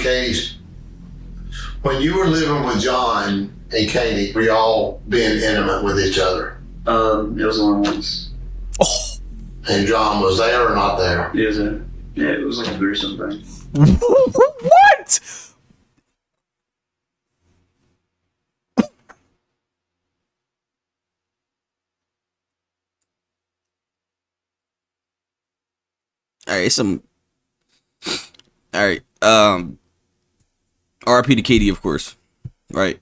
Katie's, when you were living with John and Katie, were y'all being intimate with each other? It was only once. Oh. And John was there or not there? He was there. Yeah, it was like a gruesome thing. What? Alright, RP to Katie, of course. Right.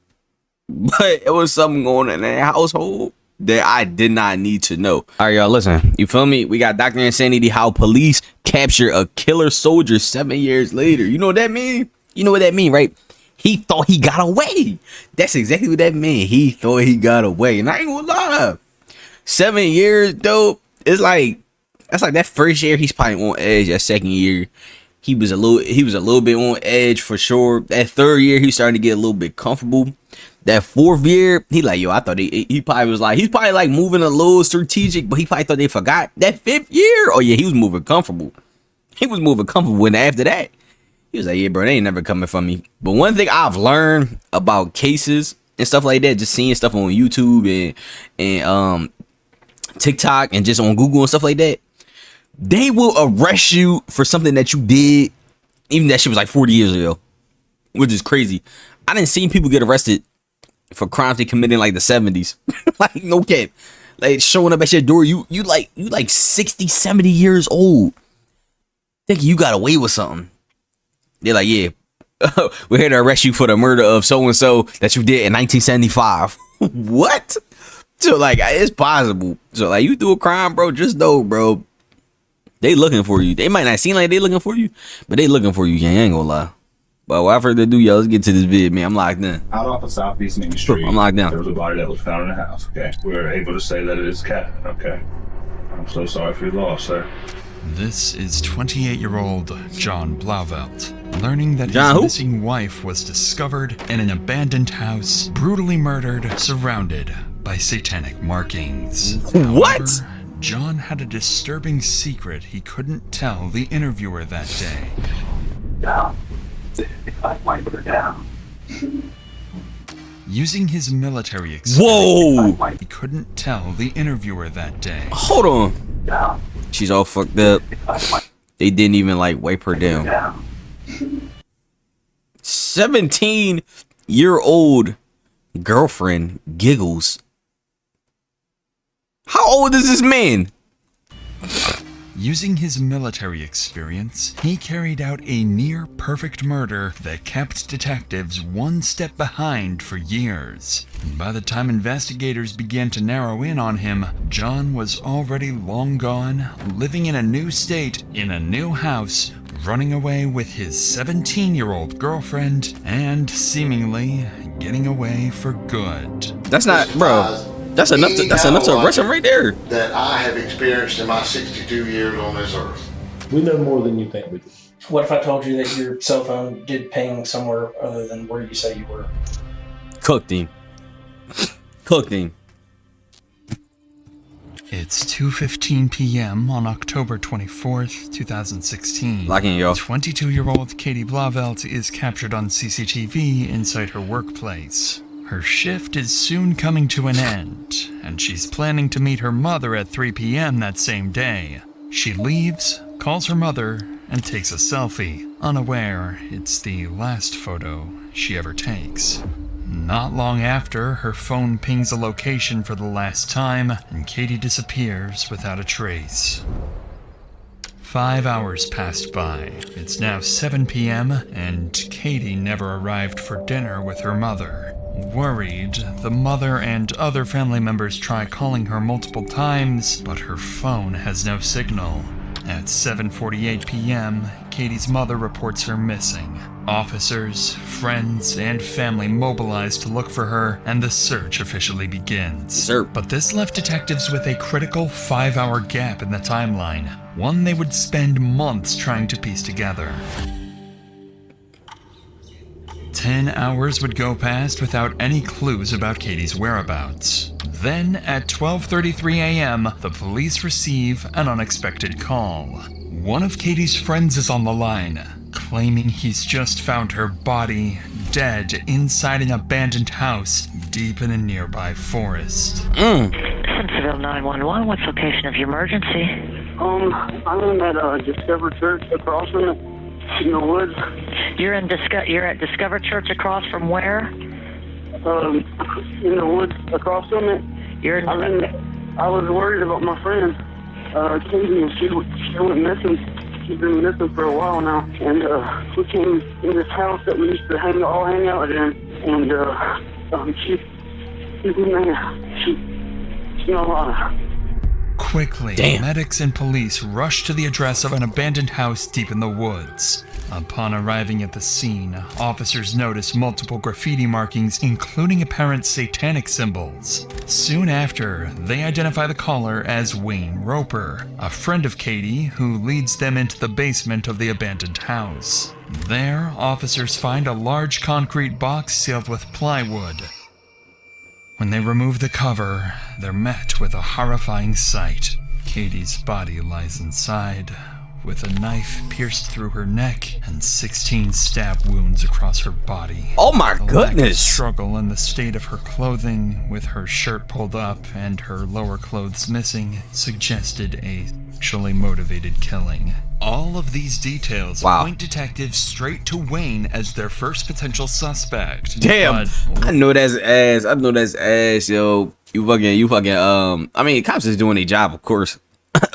But it was something going on in that household that I did not need to know. Alright, y'all, listen. You feel me? We got Dr. Insanity, how police capture a killer soldier 7 years later. You know what that mean? You know what that mean, right? He thought he got away. That's exactly what that meant. He thought he got away. And I ain't gonna lie. 7 years, though, it's like, that's like that first year he's probably on edge. That second year he was a little bit on edge for sure. That third year he started to get a little bit comfortable. That fourth year he like, yo, I thought he probably was like, he's probably like moving a little strategic, but he probably thought they forgot. That fifth year, oh yeah, he was moving comfortable. He was moving comfortable. And after that he was like, yeah, bro, they ain't never coming for me. But one thing I've learned about cases and stuff like that, just seeing stuff on YouTube and TikTok and just on Google and stuff like that, they will arrest you for something that you did, even that shit was like 40 years ago, which is crazy. I didn't see people get arrested for crimes they committed in like the 70s. Like, no cap. Like, showing up at your door, you like 60, 70 years old, thinking you got away with something. They're like, yeah, we're here to arrest you for the murder of so-and-so that you did in 1975. What? So, like, it's possible. So, like, you do a crime, bro, just know, bro, they looking for you. They might not seem like they looking for you, but they looking for you, gang. I ain't gonna lie. But without further ado, y'all, let's get to this vid, man. I'm locked in. Out off of Southeast Main Street, I'm locked down. There was a body that was found in the house, okay? We were able to say that it is Cat, okay? I'm so sorry for your loss, sir. This is 28-year-old John Blauvelt, learning that John his who? missing wife was discovered in an abandoned house, brutally murdered, surrounded by satanic markings. What? However, John had a disturbing secret he couldn't tell the interviewer that day. Down. If I wipe her down. Using his military experience, Whoa! he couldn't tell the interviewer that day. Hold on. Down. She's all fucked up. If I wipe They didn't even like wipe her down. down. 17-year-old girlfriend giggles. How old is this man? Using his military experience, he carried out a near-perfect murder that kept detectives one step behind for years. And by the time investigators began to narrow in on him, John was already long gone, living in a new state, in a new house, running away with his 17-year-old girlfriend, and seemingly getting away for good. That's not, bro. That's enough to arrest him right there. That I have experienced in my 62 years on this earth. We know more than you think we do. What if I told you that your cell phone did ping somewhere other than where you say you were? Cooked him. Cooked him. It's 2:15 p.m. on October 24th, 2016. Lock in, y'all. 22-year-old Katie Blauvelt is captured on CCTV inside her workplace. Her shift is soon coming to an end, and she's planning to meet her mother at 3 p.m. that same day. She leaves, calls her mother, and takes a selfie, unaware it's the last photo she ever takes. Not long after, her phone pings a location for the last time, and Katie disappears without a trace. 5 hours passed by. It's now 7 p.m., and Katie never arrived for dinner with her mother. Worried, the mother and other family members try calling her multiple times, but her phone has no signal. At 7:48 p.m., Katie's mother reports her missing. Officers, friends, and family mobilize to look for her, and the search officially begins. But this left detectives with a critical 5-hour gap in the timeline, one they would spend months trying to piece together. 10 hours would go past without any clues about Katie's whereabouts. Then, at 12:33 a.m., the police receive an unexpected call. One of Katie's friends is on the line, claiming he's just found her body dead inside an abandoned house deep in a nearby forest. Centerville 911, what's the location of your emergency? I'm in that Discover Church across from it in the woods. You're at Discover Church across from where? In the woods across from it. I was worried about my friend, Katie, and she went missing. She's been missing for a while now, and we came in this house that we used to all hang out in, and she's in there. She's not alive. Quickly, Damn. medics and police rush to the address of an abandoned house deep in the woods. Upon arriving at the scene, officers notice multiple graffiti markings, including apparent satanic symbols. Soon after, they identify the caller as Wayne Roper, a friend of Katie who leads them into the basement of the abandoned house. There, officers find a large concrete box sealed with plywood. When they remove the cover, they're met with a horrifying sight. Katie's body lies inside, with a knife pierced through her neck and 16 stab wounds across her body. Oh my The lack of goodness. struggle and the state of her clothing, with her shirt pulled up and her lower clothes missing, suggested a sexually motivated killing. All of these details point detectives straight to Wayne as their first potential suspect. Damn. But I know that's ass, yo. You fucking I mean, cops is doing their job, of course.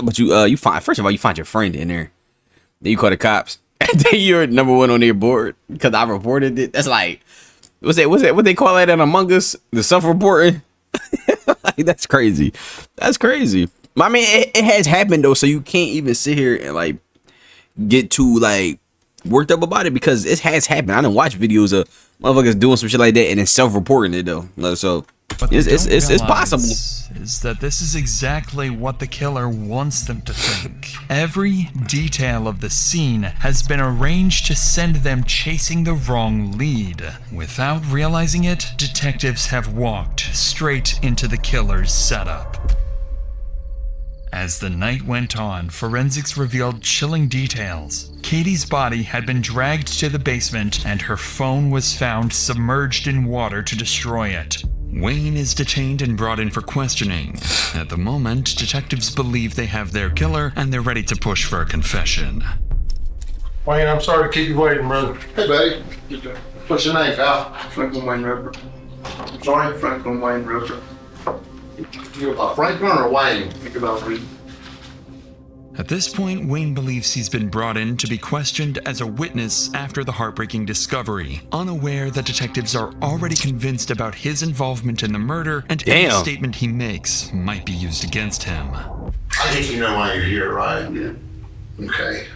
But you find, first of all, you find your friend in there. Then you call the cops. And then you're number one on their board because I reported it. That's like, what they call that in Among Us? The self-reporting? Like, that's crazy. That's crazy. I mean, it has happened though, so you can't even sit here and like get too like worked up about it because it has happened. I done watch videos of motherfuckers doing some shit like that and then self-reporting it though. So What it's realize possible. Is that this is exactly what the killer wants them to think. Every detail of the scene has been arranged to send them chasing the wrong lead. Without realizing it, detectives have walked straight into the killer's setup. As the night went on, forensics revealed chilling details. Katie's body had been dragged to the basement, and her phone was found submerged in water to destroy it. Wayne is detained and brought in for questioning. At the moment, detectives believe they have their killer, and they're ready to push for a confession. Wayne, I'm sorry to keep you waiting, brother. Hey, buddy. What's your name, pal? Franklin Wayne Roper. Sorry? Franklin Wayne Roper. You Franklin or Wayne? Think about me. At this point, Wayne believes he's been brought in to be questioned as a witness after the heartbreaking discovery, unaware that detectives are already convinced about his involvement in the murder, and any statement he makes might be used against him. I think you know why you're here, right? Yeah. Okay.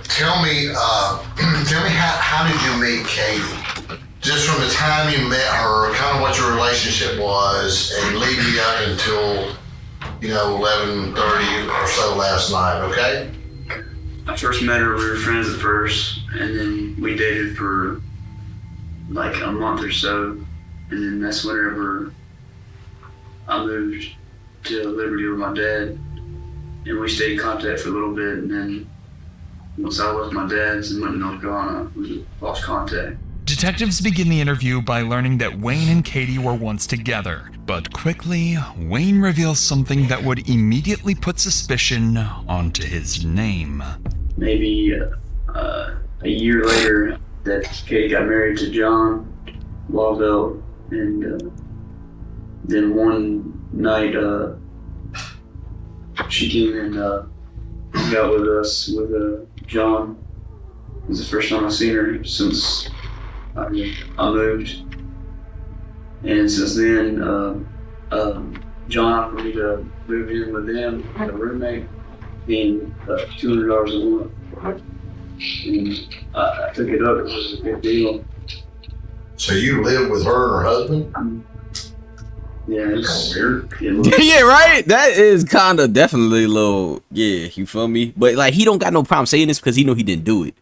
Tell me how did you meet Katie? Just from the time you met her, kind of what your relationship was, and leave me up until 11:30 or so last night, okay? I first met her, we were friends at first, and then we dated for like a month or so, and then that's whenever I moved to Liberty with my dad, and we stayed in contact for a little bit, and then once I left my dad's and went to North Carolina, we lost contact. Detectives begin the interview by learning that Wayne and Katie were once together, but quickly, Wayne reveals something that would immediately put suspicion onto his name. Maybe a year later, that Katie got married to John Lavelle, and then one night she came and hung out with us with John. It was the first time I've seen her since I moved, and since then John offered me to move in with them, a roommate, being $200 a month. And I took it up. It was a big deal. So you live with her and her husband? Yeah, That's weird. Yeah, right? That is kind of definitely a little, yeah, you feel me? But like, he don't got no problem saying this because he know he didn't do it.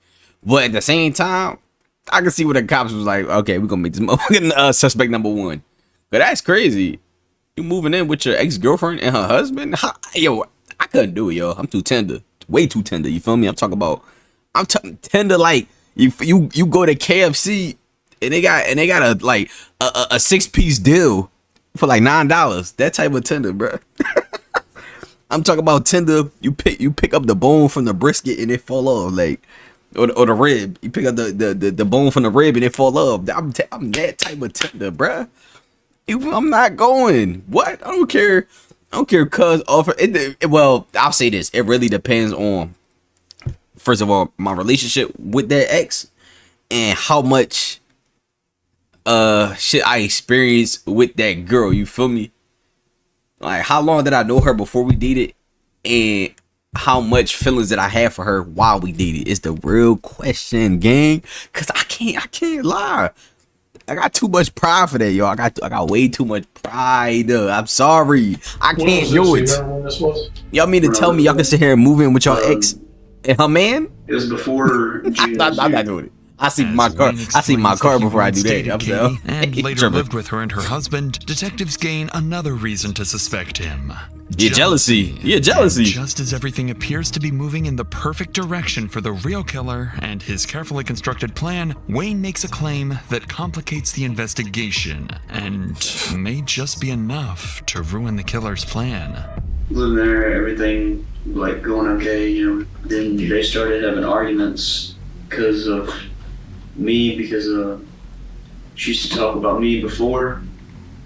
But at the same time, I can see where the cops was like, okay, we're gonna make this motherfucking suspect number one. But that's crazy. You moving in with your ex-girlfriend and her husband? Yo, I couldn't do it, yo. I'm too tender. Way too tender, you feel me? I'm talking about I'm talking Tinder, like you go to KFC and they got a like a 6-piece deal for like $9. That type of Tinder, bro. I'm talking about Tinder. You pick up the bone from the brisket and it fall off, like, or the rib. You pick up the bone from the rib and it fall off. I'm that type of Tinder, bruh. I'm not going. What? I don't care. Cuz offer it. Well, I'll say this. It really depends on, first of all, my relationship with that ex and how much shit I experienced with that girl. You feel me? Like, how long did I know her before we dated, and how much feelings did I have for her while we dated? Is the real question, gang. Cause I can't lie. I got too much pride for that, yo. I got way too much pride. I'm sorry. I can't do it. Y'all mean to tell me y'all can sit here and move in with y'all ex and her man? It was before June. I'm not doing it. I see my car before I do that. I'm Katie, and saying. later lived with her and her husband. Detectives gain another reason to suspect him. Jealousy. And just as everything appears to be moving in the perfect direction for the real killer and his carefully constructed plan, Wayne makes a claim that complicates the investigation and may just be enough to ruin the killer's plan. Living there, everything like going okay, you know. Then they started having arguments because of me, because she used to talk about me before,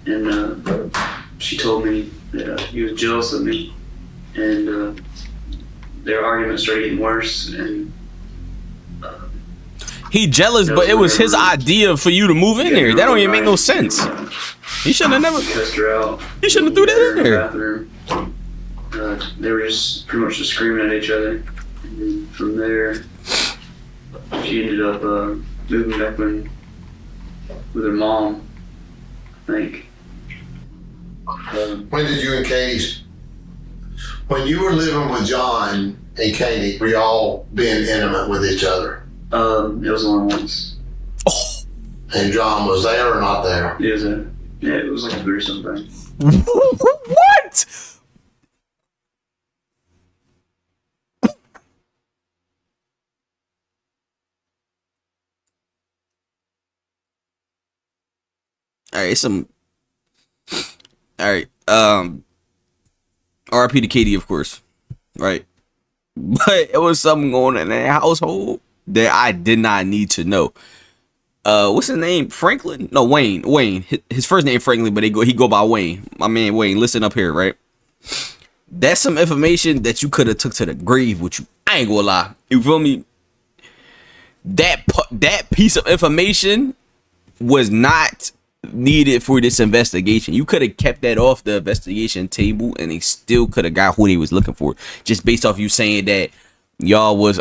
and she told me that he was jealous of me, and their arguments started getting worse. And he jealous, but it was his idea for you to move in there. That don't even make no sense. He shouldn't have never. Cussed her out. He shouldn't have threw that in there. Bathroom. They were just pretty much just screaming at each other, and then from there, she ended up moving back with her mom, I think. When did you and Katie, when you were living with John and Katie, were y'all being intimate with each other? It was only once. Oh. And John was there or not there? It was like a threesome thing. What? Alright, RIP to Katie, of course. Right. But it was something going on in that household that I did not need to know. What's his name? Franklin? No, Wayne. His first name Franklin, but he go by Wayne. My man Wayne, listen up here, right? That's some information that you could have took to the grave with you. I ain't gonna lie. You feel me? That piece of information was not needed for this investigation. You could have kept that off the investigation table and they still could have got who they was looking for, just based off you saying that y'all was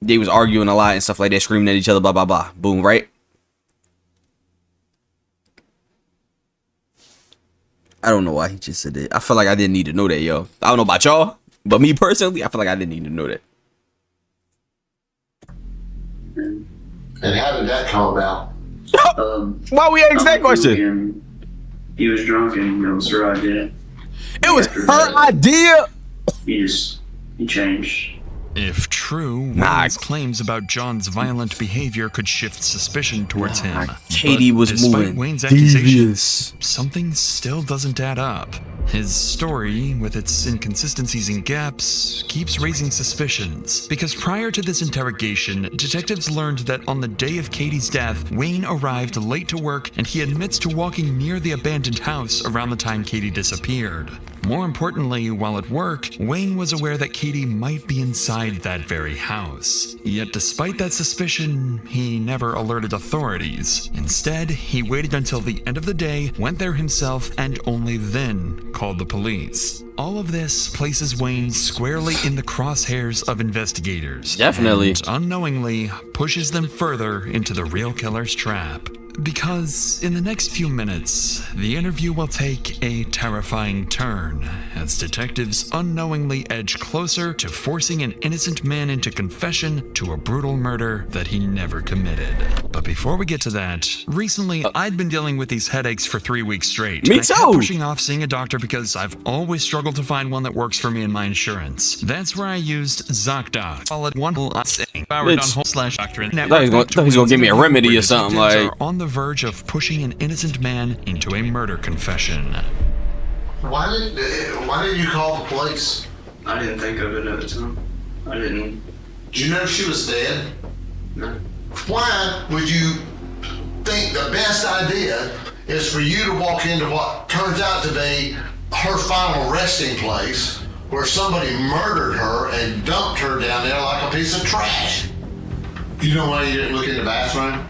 they was arguing a lot and stuff like that, screaming at each other, blah blah blah. Boom, right? I don't know why he just said that. I feel like I didn't need to know that, yo. I don't know about y'all, but me personally, I feel like I didn't need to know that. And how did that come about? Why we ask that question? He was drunk and it was her idea. It was her idea. He changed. If true, Wayne's claims about John's violent behavior could shift suspicion towards him. Katie was despite moving Wayne's devious. accusations, something still doesn't add up. His story, with its inconsistencies and gaps, keeps raising suspicions. Because prior to this interrogation, detectives learned that on the day of Katie's death, Wayne arrived late to work and he admits to walking near the abandoned house around the time Katie disappeared. More importantly, while at work, Wayne was aware that Katie might be inside that very house. Yet despite that suspicion, he never alerted authorities. Instead, he waited until the end of the day, went there himself, and only then called the police. All of this places Wayne squarely in the crosshairs of investigators. Definitely. And unknowingly pushes them further into the real killer's trap. Because in the next few minutes, the interview will take a terrifying turn as detectives unknowingly edge closer to forcing an innocent man into confession to a brutal murder that he never committed. But before we get to that, recently I'd been dealing with these headaches for 3 weeks straight. Me I kept too. pushing off seeing a doctor because I've always struggled to find one that works for me and my insurance. That's where I used ZocDoc. All at one powered on /doctor. I thought he was gonna give me a remedy or something like. On the verge of pushing an innocent man into a murder confession. Why didn't you call the police? I didn't think of it at the time. I didn't. Did you know she was dead? No. Why would you think the best idea is for you to walk into what turns out to be her final resting place where somebody murdered her and dumped her down there like a piece of trash? You know why you didn't look in the bathroom?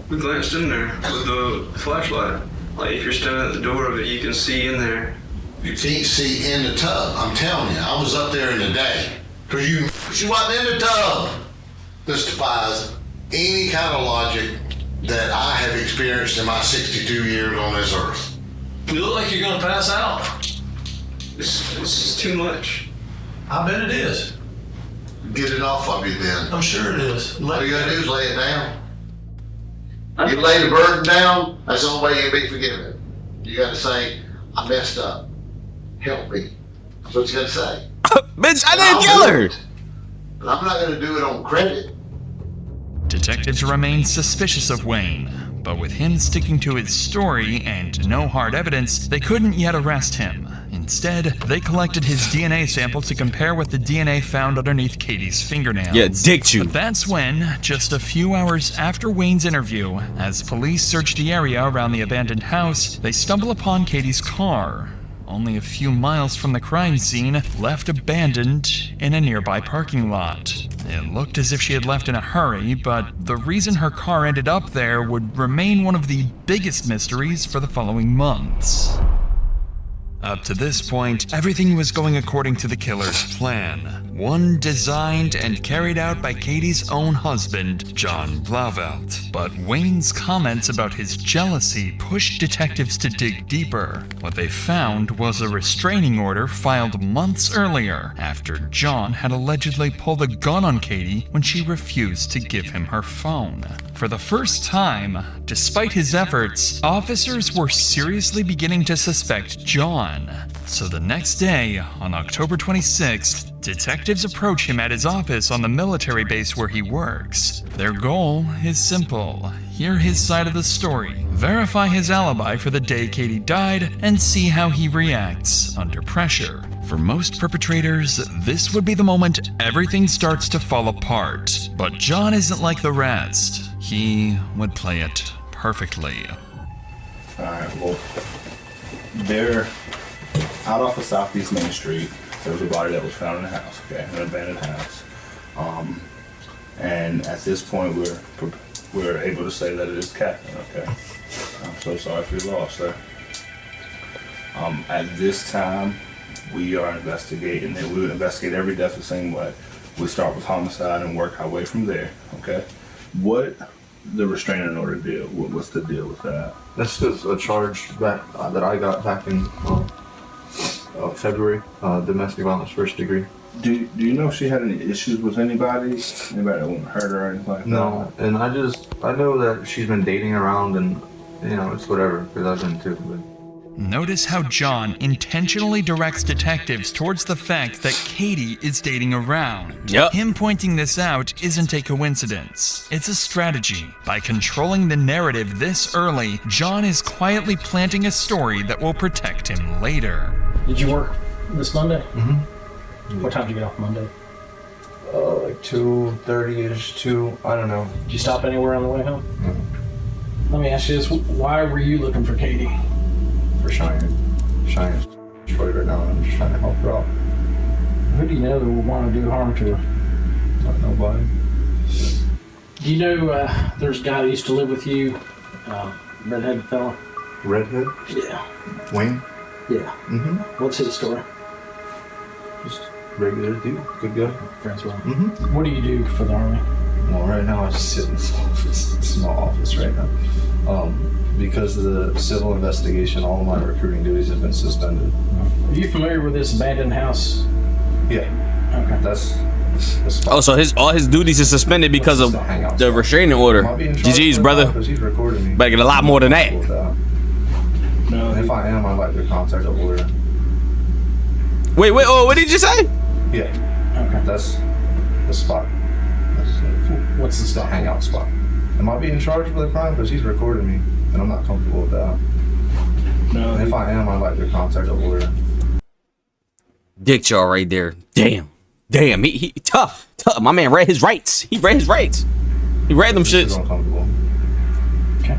We glanced in there with the flashlight. Like, if you're standing at the door of it, you can see in there. You can't see in the tub. I'm telling you, I was up there in the day. Because she wasn't in the tub. This defies any kind of logic that I have experienced in my 62 years on this earth. You look like you're gonna pass out. This is too much. I bet it is. Get it off of you then. I'm sure it is. All you gotta do is lay it down. You lay the burden down, that's the only way you'll be forgiven. You gotta say, I messed up. Help me. That's what you gotta say. Bitch, I didn't kill her. But I'm not gonna do it on credit. Detectives remained suspicious of Wayne, but with him sticking to his story and no hard evidence, they couldn't yet arrest him. Instead, they collected his DNA sample to compare with the DNA found underneath Katie's fingernails. Yeah, dick you. But that's when, just a few hours after Wayne's interview, as police searched the area around the abandoned house, they stumble upon Katie's car, only a few miles from the crime scene, left abandoned in a nearby parking lot. It looked as if she had left in a hurry, but the reason her car ended up there would remain one of the biggest mysteries for the following months. Up to this point, everything was going according to the killer's plan. One designed and carried out by Katie's own husband, John Blauvelt. But Wayne's comments about his jealousy pushed detectives to dig deeper. What they found was a restraining order filed months earlier, after John had allegedly pulled a gun on Katie when she refused to give him her phone. For the first time, despite his efforts, officers were seriously beginning to suspect John. So the next day, on October 26th, detectives approach him at his office on the military base where he works. Their goal is simple: hear his side of the story, verify his alibi for the day Katie died, and see how he reacts under pressure. For most perpetrators, this would be the moment everything starts to fall apart. But John isn't like the rest. He would play it perfectly. Alright, well, they're out off of Southeast Main Street. There was a body that was found in a house, okay, an abandoned house. And at this point, we're able to say that it is Catherine, okay? I'm so sorry for your loss, sir. At this time, we are investigating it. We would investigate every death the same way. We start with homicide and work our way from there, okay? What the restraining order deal? What's the deal with that? That's just a charge that I got back in February, domestic violence first degree. Do you know if she had any issues with anybody? Anybody that wouldn't hurt her or anything like that? No, and I know that she's been dating around, and it's whatever, because I've been too. But. Notice how John intentionally directs detectives towards the fact that Katie is dating around. Yep. Him pointing this out isn't a coincidence. It's a strategy. By controlling the narrative this early, John is quietly planting a story that will protect him later. Did you work this Monday? Mm-hmm. What time did you get off Monday? Like 2:30ish, 2, I don't know. Did you stop anywhere on the way home? Mm-hmm. Let me ask you this, why were you looking for Katie? For Cheyenne. Cheyenne's destroyed right now, and I'm just trying to help her out. Who do you know that would want to do harm to her? Not nobody. Do you know there's a guy that used to live with you, redheaded fella? Redhead? Yeah. Wayne? Yeah. Mm-hmm. What's his story? Just regular dude, good guy. Friends with him. Mm-hmm. What do you do for the Army? Well, right now I just sit in this office, small office right now. Because of the civil investigation, all of my recruiting duties have been suspended. Are you familiar with this abandoned house? Yeah. Okay. That's the spot. Oh, so all his duties is suspended because of the restraining order. Am I being charged GG's, for brother. that? 'Cause he's recording me. Better get a lot more than that. No, And if I am, I'd like to contact a lawyer. Wait, oh, what did you say? Yeah. Okay. That's the spot. What's the It's the stop? hangout spot. Am I being charged with a crime? Because he's recording me, and I'm not comfortable with that. no. And if I am, I'd like to contact a lawyer. Dick y'all right there. Damn. He tough. My man read his rights. He read his rights. He read them This is shits. uncomfortable. Okay.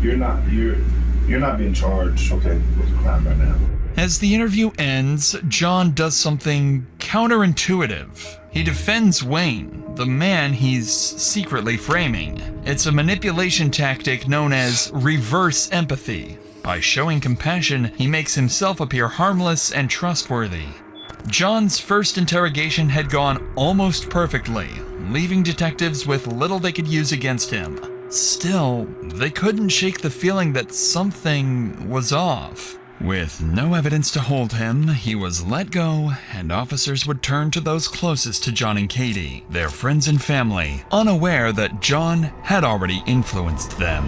You're not being charged Okay. with a crime right now. As the interview ends, John does something counterintuitive. He defends Wayne, the man he's secretly framing. It's a manipulation tactic known as reverse empathy. By showing compassion, he makes himself appear harmless and trustworthy. John's first interrogation had gone almost perfectly, leaving detectives with little they could use against him. Still, they couldn't shake the feeling that something was off. With no evidence to hold him, he was let go, and officers would turn to those closest to John and Katie, their friends and family, unaware that John had already influenced them.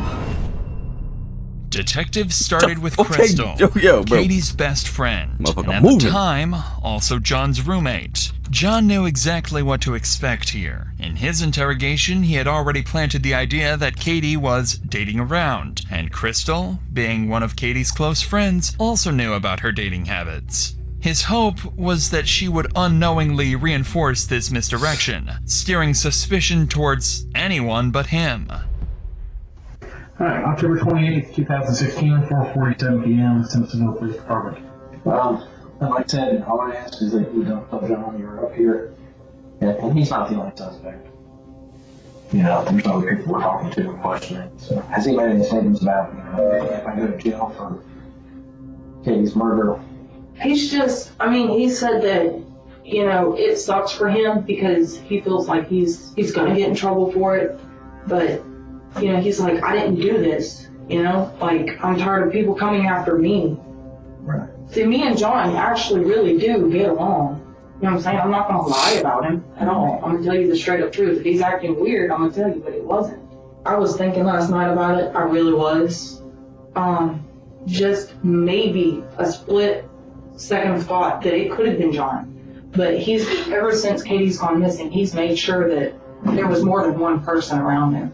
Detectives started with Okay, Crystal, yo, bro. Katie's best friend, Motherfucker and at the moving. time, also John's roommate. John knew exactly what to expect here. In his interrogation, he had already planted the idea that Katie was dating around, and Crystal, being one of Katie's close friends, also knew about her dating habits. His hope was that she would unknowingly reinforce this misdirection, steering suspicion towards anyone but him. Alright, October 28th, 2016, 4:47 p.m., Simpsonville Police Department. And like I said, all I ask is that you don't tell John you're up here, and he's not the only suspect. You know, there's other people we're talking to and questioning. So, has he made any statements about, you know, if I go to jail for Katie's murder? He's just, I mean, he said that, you know, it sucks for him because he feels like he's gonna get in trouble for it, but you know, he's like, I didn't do this, you know? Like, I'm tired of people coming after me. Right. See, me and John actually really do get along. You know what I'm saying? I'm not gonna lie about him at all. I'm gonna tell you the straight up truth. If he's acting weird, I'm gonna tell you, but it wasn't. I was thinking last night about it. I really was. Just maybe a split second thought that it could have been John. But ever since Katie's gone missing, he's made sure that there was more than one person around him.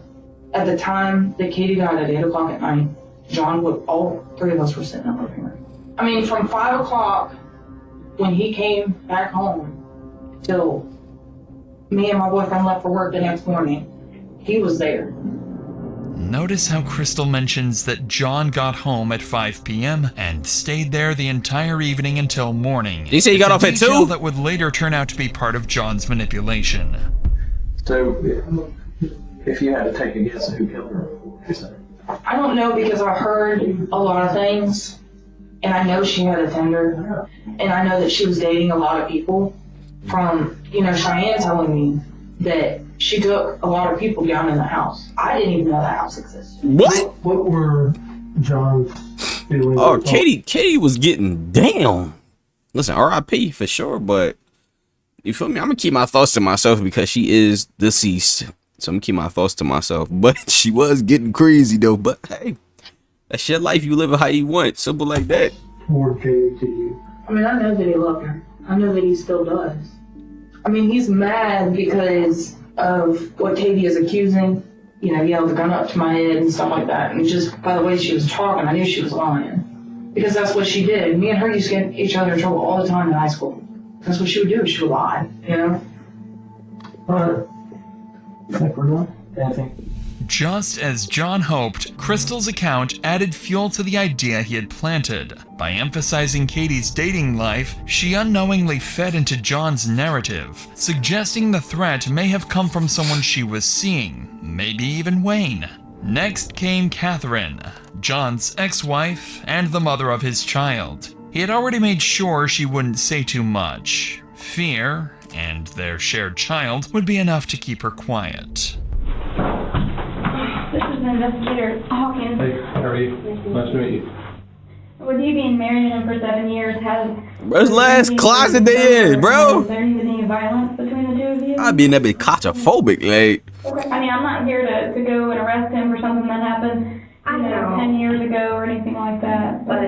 At the time that Katie died at 8 o'clock at night, all three of us were sitting in the living room. I mean, from 5 o'clock when he came back home till me and my boyfriend left for work the next morning, he was there. Notice how Crystal mentions that John got home at 5 p.m. and stayed there the entire evening until morning. Did you say he got off at 2? That would later turn out to be part of John's manipulation. So, if you had to take a guess at who killed her, what would you say? I don't know because I heard a lot of things, and I know she had a Tinder, and I know that she was dating a lot of people. From, you know, Cheyenne telling me that she took a lot of people down in the house. I didn't even know that house existed. What? What were John's feelings? Oh, Katie was getting down. Listen, R.I.P. for sure, but you feel me? I'm gonna keep my thoughts to myself because she is deceased. So I'm gonna keep my thoughts to myself. But she was getting crazy though. But hey, that's your life. You live it how you want. Simple like that. Toward Katie to you? I mean, I know that he loved her. I know that he still does. I mean, he's mad because of what Katie is accusing. You know, he held the gun up to my head and stuff like that. And just by the way she was talking, I knew she was lying. Because that's what she did. Me and her used to get each other in trouble all the time in high school. That's what she would do. She would lie, you know? Alright. I think we're done. Anything? Just as John hoped, Crystal's account added fuel to the idea he had planted. By emphasizing Katie's dating life, she unknowingly fed into John's narrative, suggesting the threat may have come from someone she was seeing, maybe even Wayne. Next came Catherine, John's ex-wife and the mother of his child. He had already made sure she wouldn't say too much. Fear, and their shared child, would be enough to keep her quiet. This is is Investigator Hawkins. Hey, how are you? Nice to meet you. With you being married to him for 7 years, Bro, this last closet they in, bro. Has there been any violence between the two of you? I'd be in that bit claustrophobic, like. I mean, I'm not here to go and arrest him for something that happened, you know, 10 years ago or anything like that. But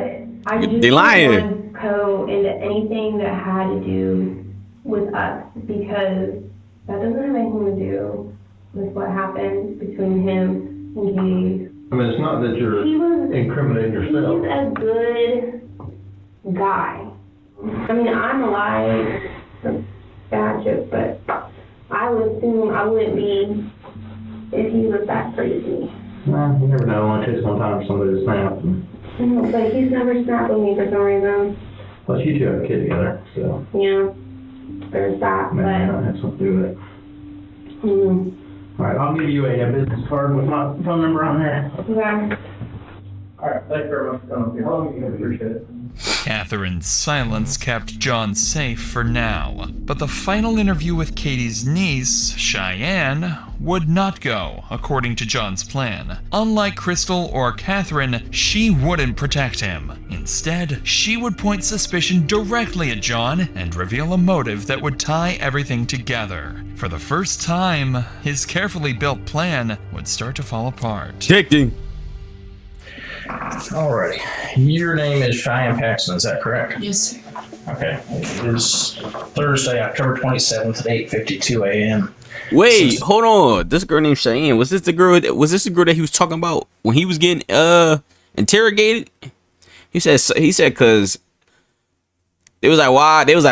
I just They lying. didn't want to go into anything that had to do with us because that doesn't have anything to do with what happened between him and Katie. I mean, it's not that you're incriminating yourself. He's a good guy. I mean, I'm alive. Bad joke, but I would assume I wouldn't be if he was that crazy. Well, you never know. It only takes one time for somebody to snap. And But he's never snapped with me for some reason. plus, you two have a kid together, so Yeah, there's that. maybe But that has something to do with it. mm, All right, I'll give you a business card with my phone number on there. okay. All right, thank you very much for coming up here. I appreciate it. Catherine's silence kept John safe for now, but the final interview with Katie's niece, Cheyenne, would not go according to John's plan. Unlike Crystal or Catherine, she wouldn't protect him. Instead, she would point suspicion directly at John and reveal a motive that would tie everything together. For the first time, his carefully built plan would start to fall apart. Ticking. Alrighty. Your name is Cheyenne Paxton, is that correct? Yes, sir. Okay. It is Thursday, October 27th at 8:52 a.m. Wait, hold on. This girl named Cheyenne. Was this the girl that he was talking about when he was getting interrogated? He said cause they was like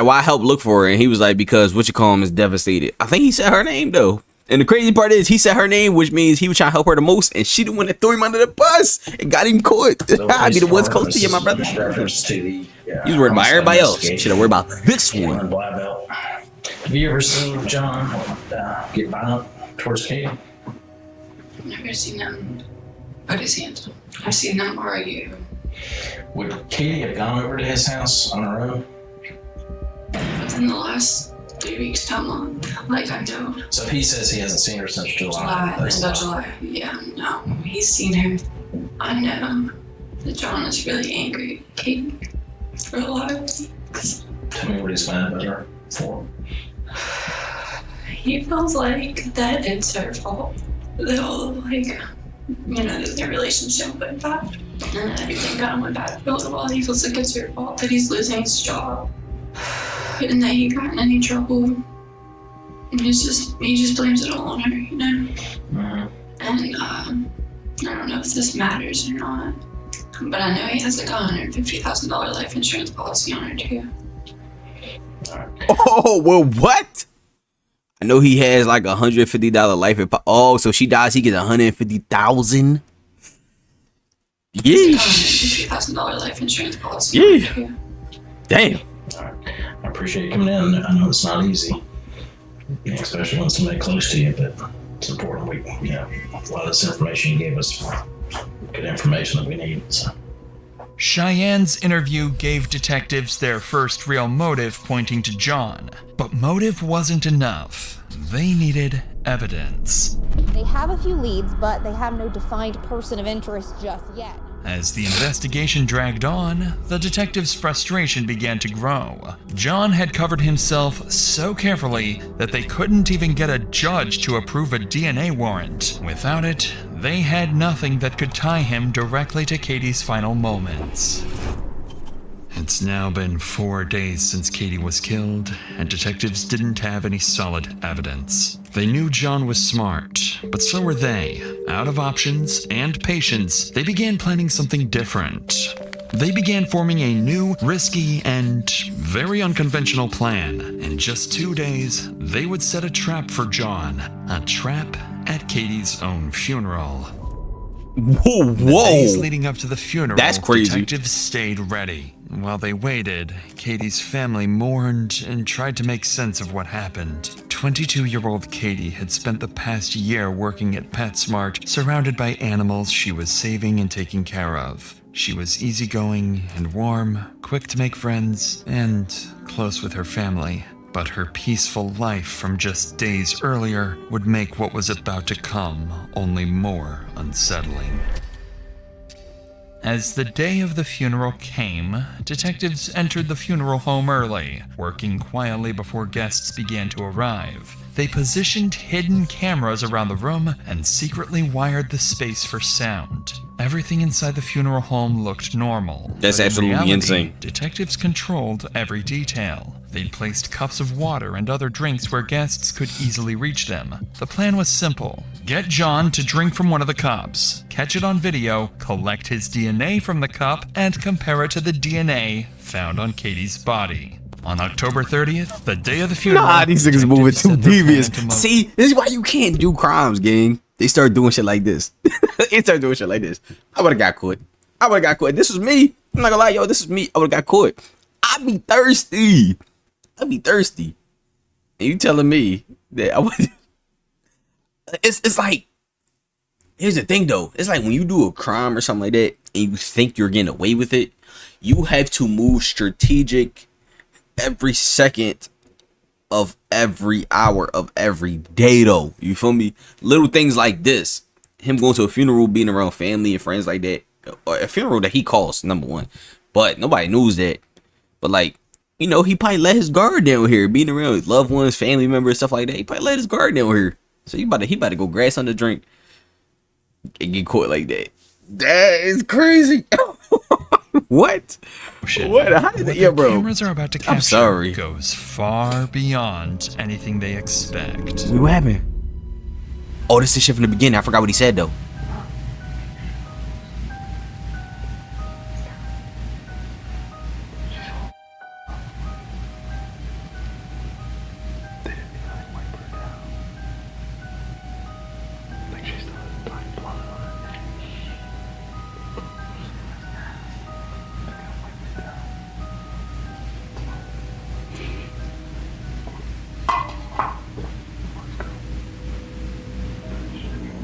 why help look for her, and he was like because what you call him is devastated. I think he said her name though. And the crazy part is he said her name, which means he was trying to help her the most, and she the one that threw him under the bus and got him caught. I'd be the ones close to you, my brother. Reference to the, He was worried about everybody else. Should have worried about this one. Black belt. Have you ever seen John get violent towards Katie? I've never seen him put his hands on. I've seen him argue. Would Katie have gone over to his house on her own? Within the last 3 weeks to a month, like I know. So he says he hasn't seen her since July. July. Yeah, no. He's seen her. I know that John is really angry at Katie for a lot of things. Tell me what he's mad about her for. He feels like that it's her fault. That all of, like, that their relationship went bad. And that everything kind of went bad for a little while. He feels like it's her fault that he's losing his job. And that he got in any trouble. And he just blames it all on her, Mm-hmm. And I don't know if this matters or not, but I know he has like $150,000 life insurance policy on her too. Oh, well, what? I know he has like $150 life. Oh, so she dies, he gets $150,000. Yeesh. $150,000 life insurance policy. Yeah. Damn. I appreciate you coming in. I know it's not easy, especially when somebody close to you, but it's important. A lot of this information you gave us, good information that we need. So. Cheyenne's interview gave detectives their first real motive pointing to John. But motive wasn't enough. They needed evidence. They have a few leads, but they have no defined person of interest just yet. As the investigation dragged on, the detectives' frustration began to grow. John had covered himself so carefully that they couldn't even get a judge to approve a DNA warrant. Without it, they had nothing that could tie him directly to Katie's final moments. It's now been 4 days since Katie was killed, and detectives didn't have any solid evidence. They knew John was smart, but so were they. Out of options and patience, they began planning something different. They began forming a new, risky, and very unconventional plan. In just 2 days, they would set a trap for John. A trap at Katie's own funeral. Whoa! The days leading up to the funeral, that's crazy. Detectives stayed ready. While they waited, Katie's family mourned and tried to make sense of what happened. 22-year-old Katie had spent the past year working at PetSmart, surrounded by animals she was saving and taking care of. She was easygoing and warm, quick to make friends, and close with her family. But her peaceful life from just days earlier would make what was about to come only more unsettling. As the day of the funeral came, detectives entered the funeral home early, working quietly before guests began to arrive. They positioned hidden cameras around the room and secretly wired the space for sound. Everything inside the funeral home looked normal. That's but in absolutely reality, insane. Detectives controlled every detail. They'd placed cups of water and other drinks where guests could easily reach them. The plan was simple. Get John to drink from one of the cups, catch it on video, collect his DNA from the cup, and compare it to the DNA found on Katie's body. On October 30th, the day of the funeral, Nah, these niggas moving too set their devious. plan to See, this is why you can't do crimes, gang. They start doing shit like this. They start doing shit like this. I would've got caught. This was me. I'm not gonna lie, yo. This is me. I would've got caught. I'd be thirsty. And you telling me that I would? It's like, here's the thing though. It's like when you do a crime or something like that, and you think you're getting away with it, you have to move strategic every second of every hour of every day though. You feel me? Little things like this, him going to a funeral, being around family and friends like that, or a funeral that he calls number one, but nobody knows that. But like, you know, he probably let his guard down here, being around his loved ones, family members, stuff like that. He probably let his guard down here. So he about to go grass under drink and get caught like that. That is crazy. What? What? How did that? Yeah, bro. Cameras are about to capture. I'm sorry. Goes far beyond anything they expect. What happened? Oh, this is shit from the beginning. I forgot what he said though.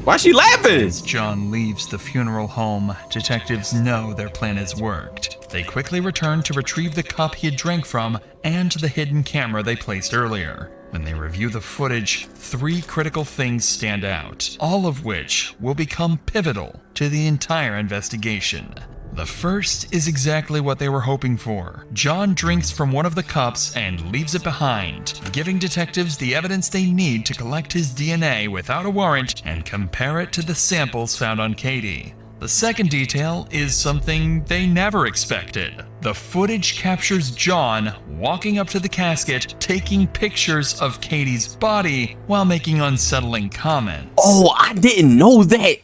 Why is she laughing? As John leaves the funeral home, detectives know their plan has worked. They quickly return to retrieve the cup he had drank from and the hidden camera they placed earlier. When they review the footage, 3 critical things stand out, all of which will become pivotal to the entire investigation. The first is exactly what they were hoping for. John drinks from one of the cups and leaves it behind, giving detectives the evidence they need to collect his DNA without a warrant and compare it to the samples found on Katie. The second detail is something they never expected. The footage captures John walking up to the casket, taking pictures of Katie's body while making unsettling comments. Oh, I didn't know that.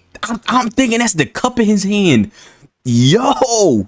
I'm thinking that's the cup in his hand. Yo,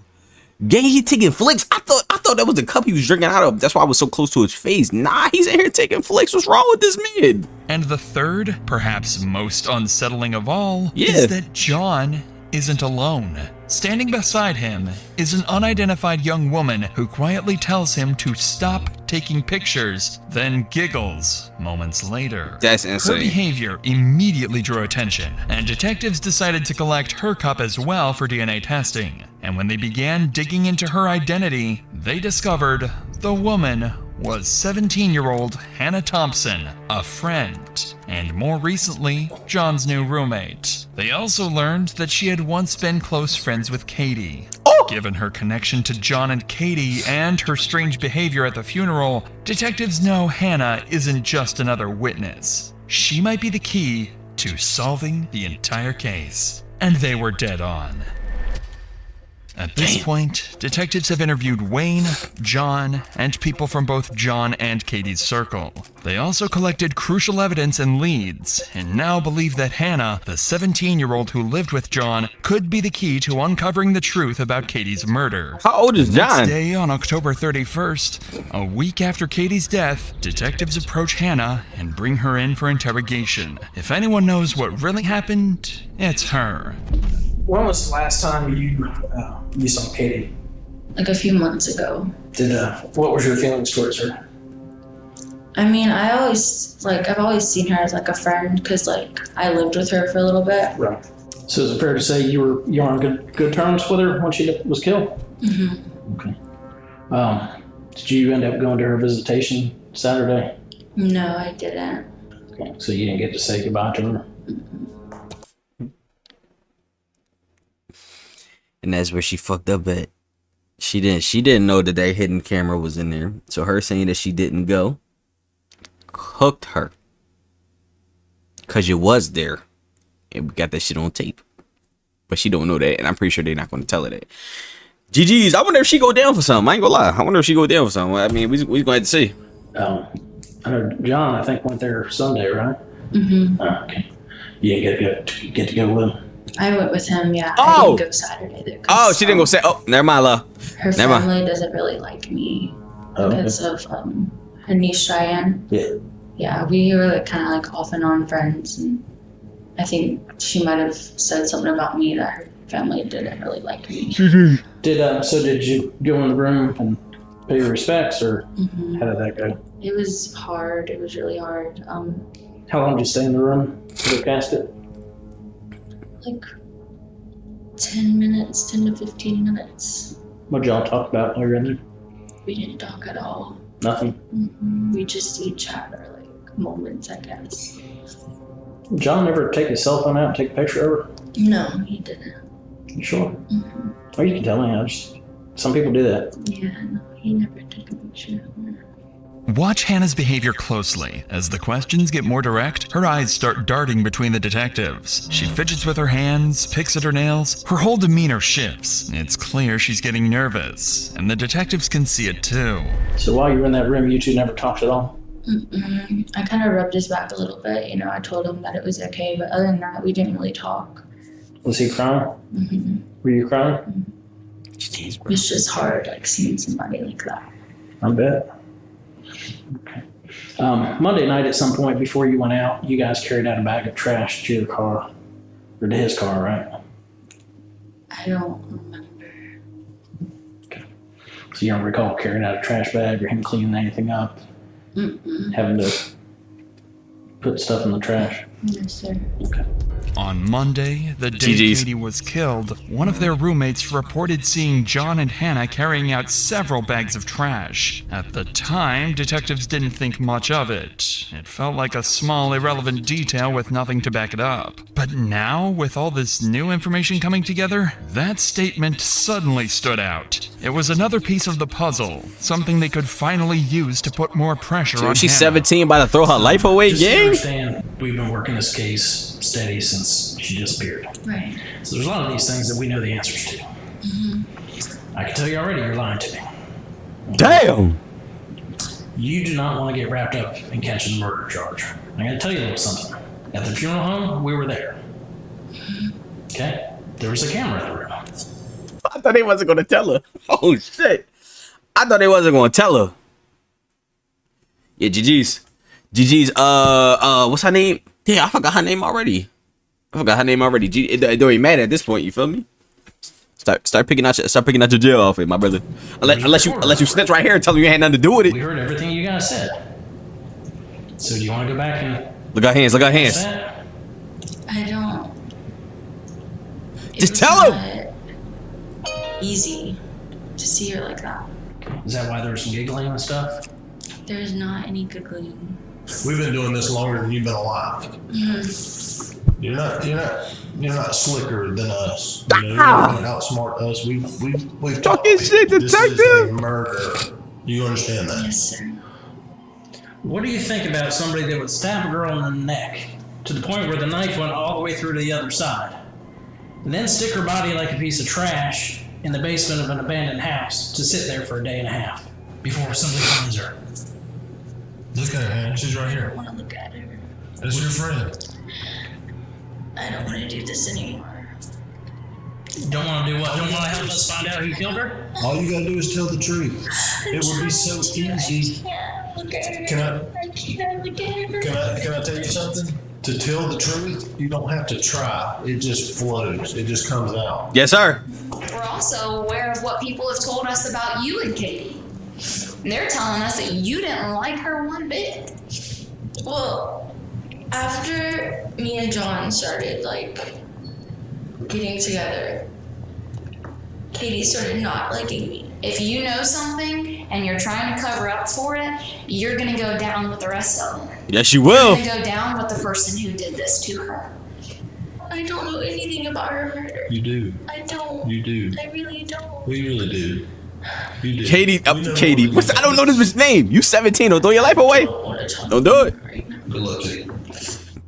gang, he taking flicks. I thought that was the cup he was drinking out of. That's why I was so close to his face. Nah, he's in here taking flicks. What's wrong with this man? And the third, perhaps most unsettling of all, Yeah. is that John isn't alone. Standing beside him is an unidentified young woman who quietly tells him to stop taking pictures, then giggles moments later. That's insane. Her behavior immediately drew attention, and detectives decided to collect her cup as well for DNA testing. And when they began digging into her identity, they discovered the woman was 17-year-old Hannah Thompson, a friend, and more recently, John's new roommate. They also learned that she had once been close friends with Katie. Given her connection to John and Katie and her strange behavior at the funeral, detectives know Hannah isn't just another witness. She might be the key to solving the entire case. And they were dead on. At this point, detectives have interviewed Wayne, John, and people from both John and Katie's circle. They also collected crucial evidence and leads, and now believe that Hannah, the 17-year-old who lived with John, could be the key to uncovering the truth about Katie's murder. How old is The John? next day, on October 31st, a week after Katie's death, detectives approach Hannah and bring her in for interrogation. If anyone knows what really happened, it's her. When was the last time you saw Katie? Like a few months ago. What was your feelings towards her? I mean, I've always seen her as like a friend because like I lived with her for a little bit. Right. So is it fair to say you were on good terms with her when she was killed? Mm-hmm. Okay. Did you end up going to her visitation Saturday? No, I didn't. Okay, so you didn't get to say goodbye to her? And that's where she fucked up at. She didn't know that hidden camera was in there. So her saying that she didn't go hooked her. Cause it was there. And we got that shit on tape. But she don't know that, and I'm pretty sure they're not gonna tell her that. GG's, I wonder if she go down for something. I ain't gonna lie. I wonder if she go down for something. I mean, we gonna have to see. I know John, I think, went there Sunday, right? Mm-hmm. Oh, okay. You didn't get to go with him? I went with him, yeah. Oh! I didn't go Saturday though. Oh, she didn't go say. Oh, never mind, love. Her Never mind. family doesn't really like me Oh, okay. because of her niece Cheyenne. Yeah. Yeah, we were like, kind of like off and on friends, and I think she might have said something about me that her family didn't really like me. Did you go in the room and pay your respects, or how did that go? It was hard. It was really hard. How long did you stay in the room to look past it? Like 10 minutes, 10 to 15 minutes. What did y'all talk about while you were in there? We didn't talk at all. Nothing? We just each had our like moments, I guess. Did John ever take his cell phone out and take a picture of her? No, he didn't. You sure? Or you can tell me. Some people do that. Yeah, no, he never took a picture of her. Watch Hannah's behavior closely. As the questions get more direct, her eyes start darting between the detectives. She fidgets with her hands, picks at her nails. Her whole demeanor shifts. It's clear she's getting nervous, and the detectives can see it too. So while you were in that room, you two never talked at all? I kind of rubbed his back a little bit. You know, I told him that it was okay, but other than that, we didn't really talk. Was he crying? Were you crying? It's just hard, like, seeing somebody like that. I bet. Okay. Monday night at some point before you went out, you guys carried out a bag of trash to your car. Or to his car, right? I don't remember. Okay. So you don't recall carrying out a trash bag or him cleaning anything up? Having to put stuff in the trash? Yes, sir. Okay. On Monday, the day Katie was killed, one of their roommates reported seeing John and Hannah carrying out several bags of trash. At the time, detectives didn't think much of it. It felt like a small, irrelevant detail with nothing to back it up. But now, with all this new information coming together, that statement suddenly stood out. It was another piece of the puzzle, something they could finally use to put more pressure on She's Hannah. 17, about to throw her life away, Just to gang? understand, we've been working this case steady since she disappeared. Right. So there's a lot of these things that we know the answers to. I can tell you already, you're lying to me. Damn! You do not want to get wrapped up in catching a murder charge. I gotta tell you a little something. At the funeral home, we were there. Okay? There was a camera in the room. I thought they wasn't gonna tell her. Oh shit! I thought they wasn't gonna tell her. Yeah, GG's. What's her name? Yeah, I forgot her name already. It don't even matter at this point. You feel me? Start picking out your jail outfit, my brother. Unless you snitch right here and tell me you had nothing to do with it. We heard everything you guys said. So do you want to go back and Look at hands. I don't. Just tell him. Easy to see her like that. Is that why there was some giggling and stuff? There's not any giggling. We've been doing this longer than you've been alive. You're not slicker than us. You don't outsmart us. We've talking shit, This is a detective. murder. You understand that? Yes, sir. What do you think about somebody that would stab a girl in the neck to the point where the knife went all the way through to the other side, and then stick her body like a piece of trash in the basement of an abandoned house to sit there for a day and a half before somebody finds her? Look at her, man. She's right I here. don't want to look at her. That's your friend. I don't want to do this anymore. Don't want to do what? Don't want to help us find out who killed her? All you gotta do is tell the truth. It would be so easy. Can I tell you something? To tell the truth, you don't have to try. It just flows. It just comes out. Yes, sir. We're also aware of what people have told us about you and Katie. And they're telling us that you didn't like her one bit. Well, after me and John started, like, getting together, Katie started not liking me. If you know something, and you're trying to cover up for it, you're gonna go down with the rest of them. Yes, you will. You're gonna go down with the person who did this to her. I don't know anything about her murder. You do. I don't. You do. I really don't. We really do. You do. Katie, Katie, I don't know this bitch's name. You 17, don't throw your life away. Don't do it. Good luck to you.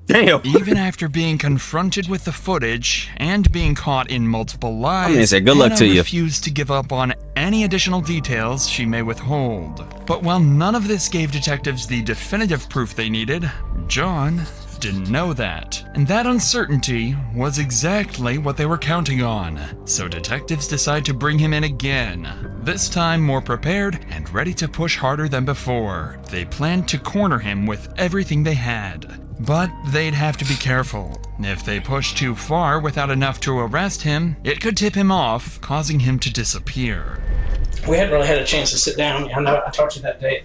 Damn. Even after being confronted with the footage and being caught in multiple lies, I'm gonna say good luck to you. refused to give up on any additional details she may withhold. But while none of this gave detectives the definitive proof they needed, John didn't know that. And that uncertainty was exactly what they were counting on. So detectives decide to bring him in again, this time more prepared and ready to push harder than before. They planned to corner him with everything they had. But they'd have to be careful. If they pushed too far without enough to arrest him, it could tip him off, causing him to disappear. We hadn't really had a chance to sit down. I know I talked to you that day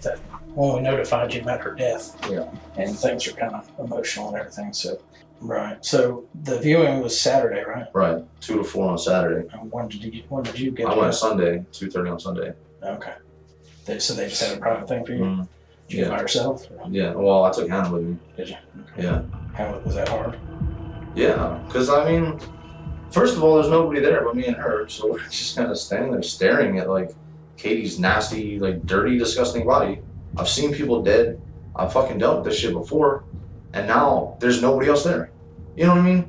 when we notified you about her death. Yeah. And things are kind of emotional and everything. So, right. So the viewing was Saturday, right? Right. 2 to 4 on Saturday. And when did you get? I went Sunday, 2:30 on Sunday. Okay. So they just had a private thing for you. Mm-hmm. Did you go by yourself? Or? Yeah. Well, I took Hannah with me. Did you? Okay. Yeah. How was that hard? Yeah, because I mean, first of all, there's nobody there but me and her, so we're just kind of standing there staring at like Katie's nasty, like dirty, disgusting body. I've seen people dead. I've fucking dealt with this shit before, and now there's nobody else there. You know what I mean?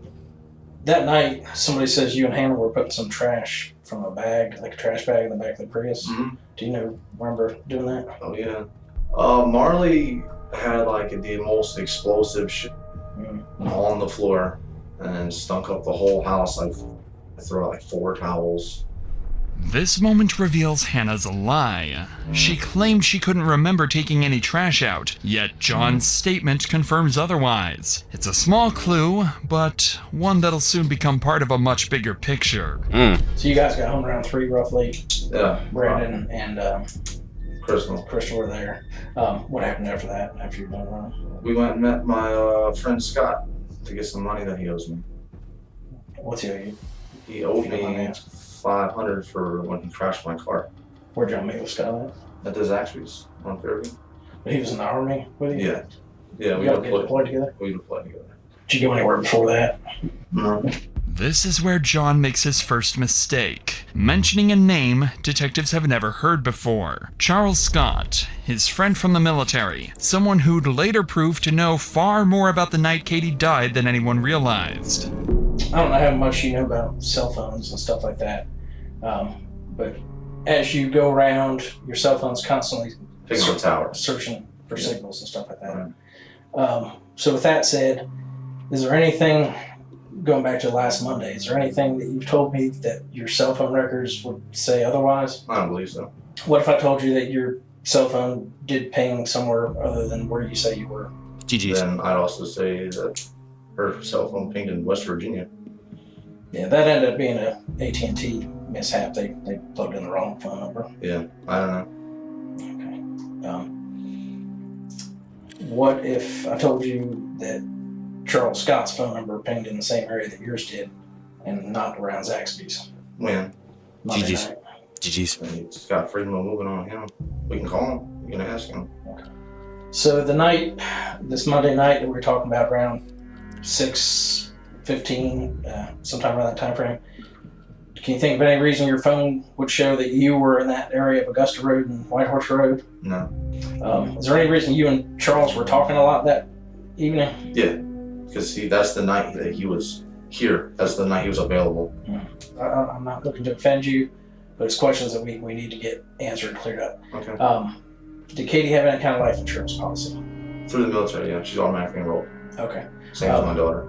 That night, somebody says you and Hannah were putting some trash from a bag, like a trash bag in the back of the Prius. Mm-hmm. Do you remember doing that? Oh yeah. Marley had like the most explosive shit on the floor and stunk up the whole house. I threw out like 4 towels. This moment reveals Hannah's a lie. She claimed she couldn't remember taking any trash out, yet John's statement confirms otherwise. It's a small clue, but one that'll soon become part of a much bigger picture. So you guys got home around 3 roughly. Yeah. Brandon and Crystal were there. What happened after that, after you were done running? We went and met my friend Scott to get some money that he owes me. What's he owe you? He owed me $500 for when he crashed my car. Where'd y'all meet with Scott at the Zaxby's on Fairview. But he was in the Army with you? Yeah. Yeah, we y'all get deployed together? We deployed together. Did you go anywhere before that? No. This is where John makes his first mistake, mentioning a name detectives have never heard before. Charles Scott, his friend from the military, someone who'd later prove to know far more about the night Katie died than anyone realized. I don't know how much you know about cell phones and stuff like that, but as you go around, your cell phone's constantly searching for signals and stuff like that. Right. So with that said, is there anything, going back to last Monday, is there anything that you've told me that your cell phone records would say otherwise? I don't believe so. What if I told you that your cell phone did ping somewhere other than where you say you were? GG's. Then I'd also say that her cell phone pinged in West Virginia. Yeah, that ended up being a AT&T mishap. They plugged in the wrong phone number. Yeah, I don't know. Okay. What if I told you that Charles Scott's phone number pinged in the same area that yours did and not around Zaxby's? When? GG's. GG's. Scott Friedman, moving on him. We can call him. We can ask him. Okay. So the night, this Monday night that we were talking about, around 6:15, sometime around that time frame, can you think of any reason your phone would show that you were in that area of Augusta Road and Whitehorse Road? No. Is there any reason you and Charles were talking a lot that evening? Yeah, because that's the night that he was here. That's the night he was available. I'm not looking to offend you, but it's questions that we need to get answered and cleared up. Okay. Did Katie have any kind of life insurance policy? Through the military, yeah. She's automatically enrolled. Okay. Same as my daughter.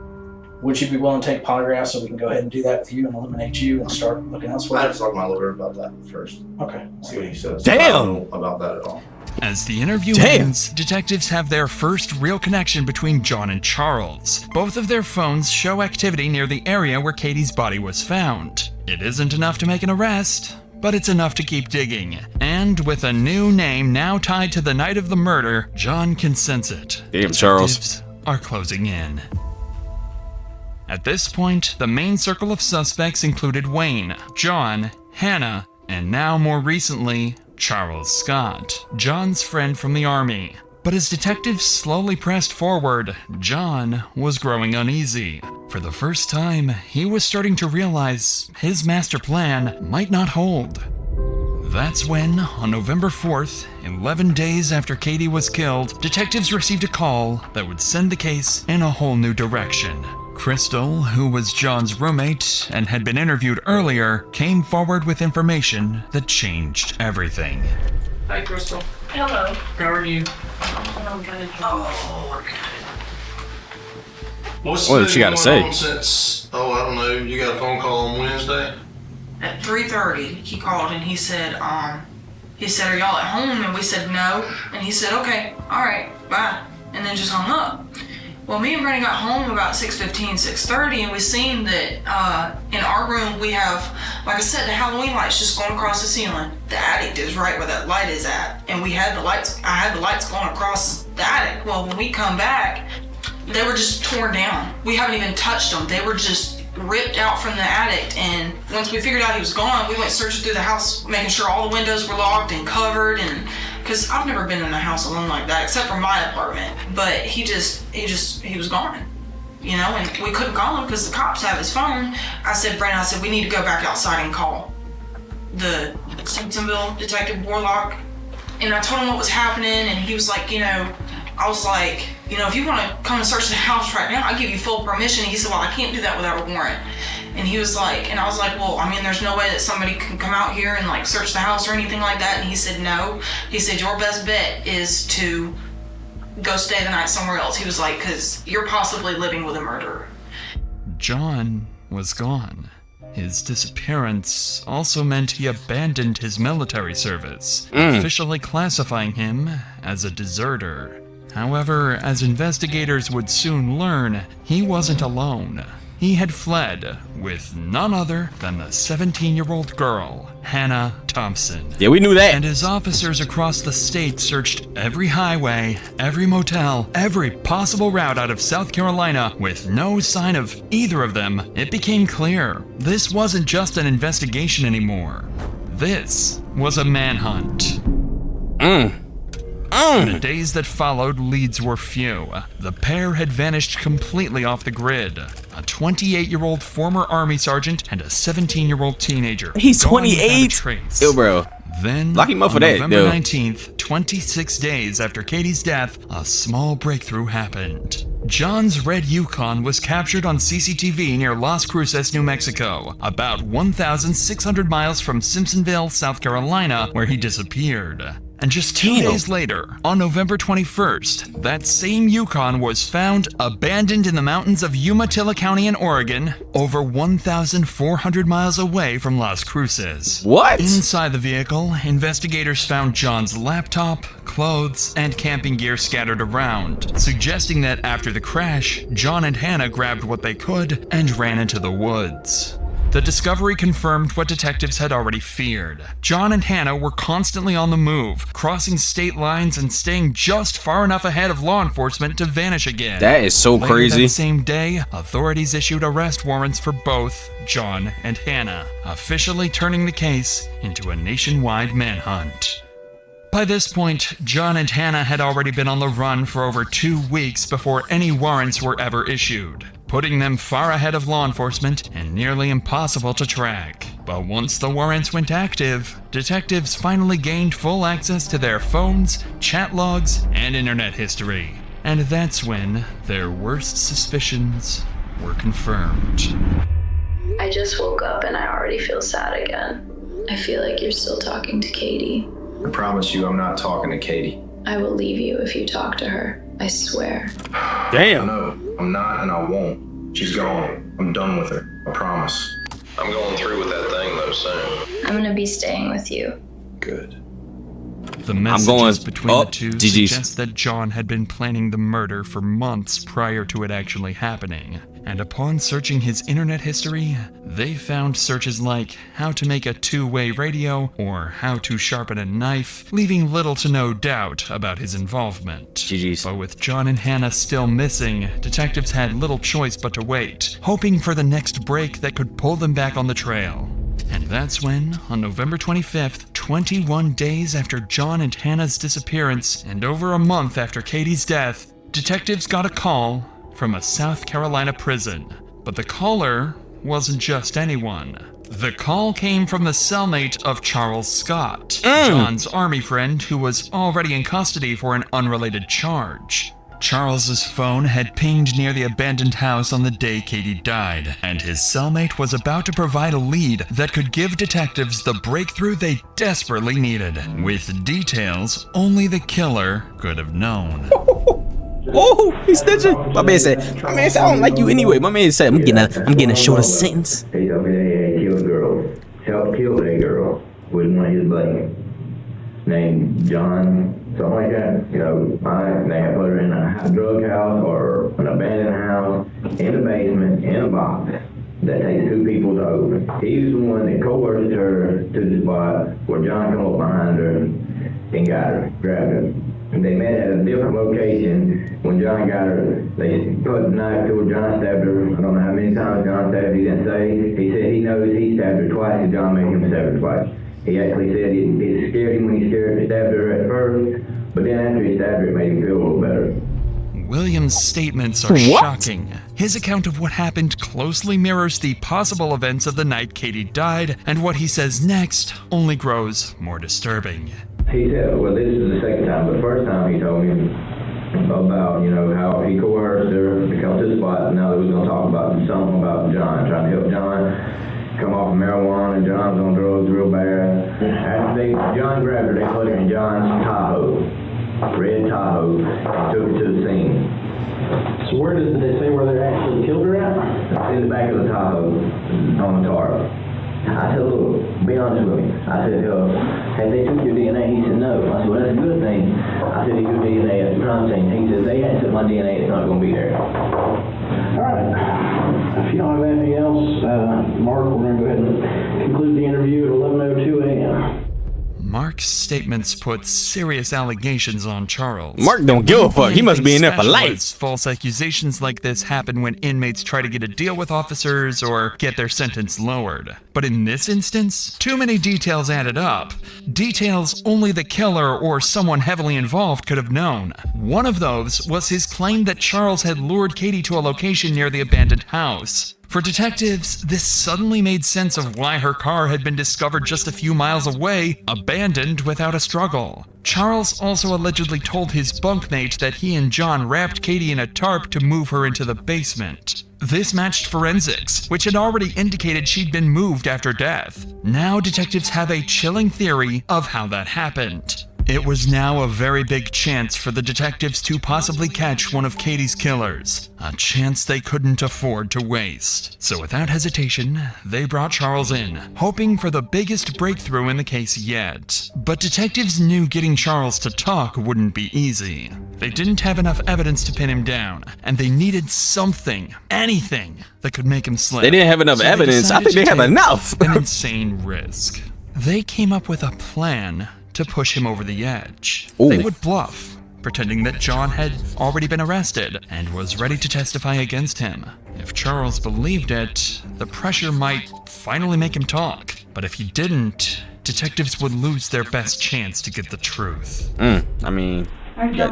Would you be willing to take polygraph so we can go ahead and do that with you and eliminate you and start looking elsewhere? I have to talk to my lawyer about that first. Okay. See what he says. Damn! I don't know about that at all. As the interview ends, detectives have their first real connection between John and Charles. Both of their phones show activity near the area where Katie's body was found. It isn't enough to make an arrest, but it's enough to keep digging. And with a new name now tied to the night of the murder, John can sense it. Damn, Charles. Detectives are closing in. At this point, the main circle of suspects included Wayne, John, Hannah, and now more recently, Charles Scott, John's friend from the army. But as detectives slowly pressed forward, John was growing uneasy. For the first time, he was starting to realize his master plan might not hold. That's when, on November 4th, 11 days after Katie was killed, detectives received a call that would send the case in a whole new direction. Crystal, who was John's roommate and had been interviewed earlier, came forward with information that changed everything. Hi, Crystal. Hello. How are you? I'm good. Oh, What's What did she gotta say? Since, I don't know, you got a phone call on Wednesday? At 3:30, he called and he said, are y'all at home? And we said no. And he said, okay, all right, bye. And then just hung up. Well, me and Brandon got home about 6:15, 6:30, and we seen that in our room we have, like I said, the Halloween lights just going across the ceiling. The attic is right where that light is at. And I had the lights going across the attic. Well, when we come back, they were just torn down. We haven't even touched them. They were just ripped out from the attic. And once we figured out he was gone, we went searching through the house, making sure all the windows were locked and covered. And because I've never been in a house alone like that, except for my apartment. But he was gone, you know, and we couldn't call him because the cops have his phone. I said, Brandon, we need to go back outside and call the Simpsonville Detective Warlock. And I told him what was happening, and he was like, I was like, if you want to come and search the house right now, I'll give you full permission. And he said, well, I can't do that without a warrant. And he was like, and I was like, well, there's no way that somebody can come out here and like search the house or anything like that. And he said, no. He said, your best bet is to go stay the night somewhere else. He was like, because you're possibly living with a murderer. John was gone. His disappearance also meant he abandoned his military service, officially classifying him as a deserter. However, as investigators would soon learn, he wasn't alone. He had fled with none other than the 17-year-old girl, Hannah Thompson. Yeah, we knew that. And as officers across the state searched every highway, every motel, every possible route out of South Carolina with no sign of either of them, it became clear this wasn't just an investigation anymore. This was a manhunt. In the days that followed, leads were few. The pair had vanished completely off the grid. A 28-year-old former Army sergeant and a 17-year-old teenager. He's gone without a 28? trace. Yo, bro. Then, Lock him up for on that, November yo. 19th, 26 days after Katie's death, a small breakthrough happened. John's red Yukon was captured on CCTV near Las Cruces, New Mexico, about 1,600 miles from Simpsonville, South Carolina, where he disappeared. And just 2 days later, on November 21st, that same Yukon was found abandoned in the mountains of Umatilla County in Oregon, over 1,400 miles away from Las Cruces. What? Inside the vehicle, investigators found John's laptop, clothes, and camping gear scattered around, suggesting that after the crash, John and Hannah grabbed what they could and ran into the woods. The discovery confirmed what detectives had already feared. John and Hannah were constantly on the move, crossing state lines and staying just far enough ahead of law enforcement to vanish again. That is so Later crazy. that same day, authorities issued arrest warrants for both John and Hannah, officially turning the case into a nationwide manhunt. By this point, John and Hannah had already been on the run for over 2 weeks before any warrants were ever issued, putting them far ahead of law enforcement and nearly impossible to track. But once the warrants went active, detectives finally gained full access to their phones, chat logs, and internet history. And that's when their worst suspicions were confirmed. I just woke up and I already feel sad again. I feel like you're still talking to Katie. I promise you I'm not talking to Katie. I will leave you if you talk to her. I swear. Damn. No, I'm not and I won't. She's gone. I'm done with her. I promise. I'm going through with that thing though soon. I'm gonna be staying with you. Good. The messages between the two GG's. suggest that John had been planning the murder for months prior to it actually happening. And upon searching his internet history, they found searches like how to make a two-way radio or how to sharpen a knife, leaving little to no doubt about his involvement. GG's. But with John and Hannah still missing, detectives had little choice but to wait, hoping for the next break that could pull them back on the trail. And that's when, on November 25th, 21 days after John and Hannah's disappearance and over a month after Katie's death, detectives got a call from a South Carolina prison. But the caller wasn't just anyone. The call came from the cellmate of Charles Scott, John's army friend who was already in custody for an unrelated charge. Charles's phone had pinged near the abandoned house on the day Katie died, and his cellmate was about to provide a lead that could give detectives the breakthrough they desperately needed, with details only the killer could have known. Oh, he's snitching. My man said, I don't like you anyway. My man said, I'm getting a shorter sentence. He told me that he had killed a girl, helped kill that girl with one of his buddies named John, something like that. You know, they had put her in a drug house or an abandoned house in the basement in a box that takes 2 people to open. He was the one that coerced her to the spot where John come up behind her and got her, grabbed her. They met at a different location. When John got her, they put the knife to her. John stabbed her. I don't know how many times John stabbed her. He didn't say. He said he knows he stabbed her twice, and John made him stab her twice. He actually said it scared him when he stabbed her at first, but then after he stabbed her, it made him feel a little better. William's statements are shocking. His account of what happened closely mirrors the possible events of the night Katie died, and what he says next only grows more disturbing. He said, well, this is the second time, but the first time he told me about, you know, how he coerced her to come to the spot. Now that we're going to talk about something about John, trying to help John come off of marijuana, and John's on drugs real bad. After John grabbed her, they put her in John's Tahoe, red Tahoe, and took her to the scene. So where did they say where they actually killed her at? In the back of the Tahoe, on the tarp. I said, look, be honest with me. I said, have they took your DNA? He said, no. I said, well, that's a good thing. I said, your DNA at the crime scene. He said, they hadn't took my DNA, it's not going to be there. All right. If you don't have anything else, Mark, we're going to go ahead and conclude the interview at 11:02 a.m. Mark's statements put serious allegations on Charles. Mark don't give a fuck. He must be in there for life. False accusations like this happen when inmates try to get a deal with officers or get their sentence lowered. But in this instance, too many details added up. Details only the killer or someone heavily involved could have known. One of those was his claim that Charles had lured Katie to a location near the abandoned house. For detectives, this suddenly made sense of why her car had been discovered just a few miles away, abandoned without a struggle. Charles also allegedly told his bunkmate that he and John wrapped Katie in a tarp to move her into the basement. This matched forensics, which had already indicated she'd been moved after death. Now detectives have a chilling theory of how that happened. It was now a very big chance for the detectives to possibly catch one of Katie's killers, a chance they couldn't afford to waste. So without hesitation, they brought Charles in, hoping for the biggest breakthrough in the case yet. But detectives knew getting Charles to talk wouldn't be easy. They didn't have enough evidence to pin him down, and they needed something, anything, that could make him slip. They didn't have enough evidence. I think they have enough. An insane risk. They came up with a plan to push him over the edge. Ooh. They would bluff, pretending that John had already been arrested and was ready to testify against him. If Charles believed it, the pressure might finally make him talk. But if he didn't, detectives would lose their best chance to get the truth. I mean... Let's get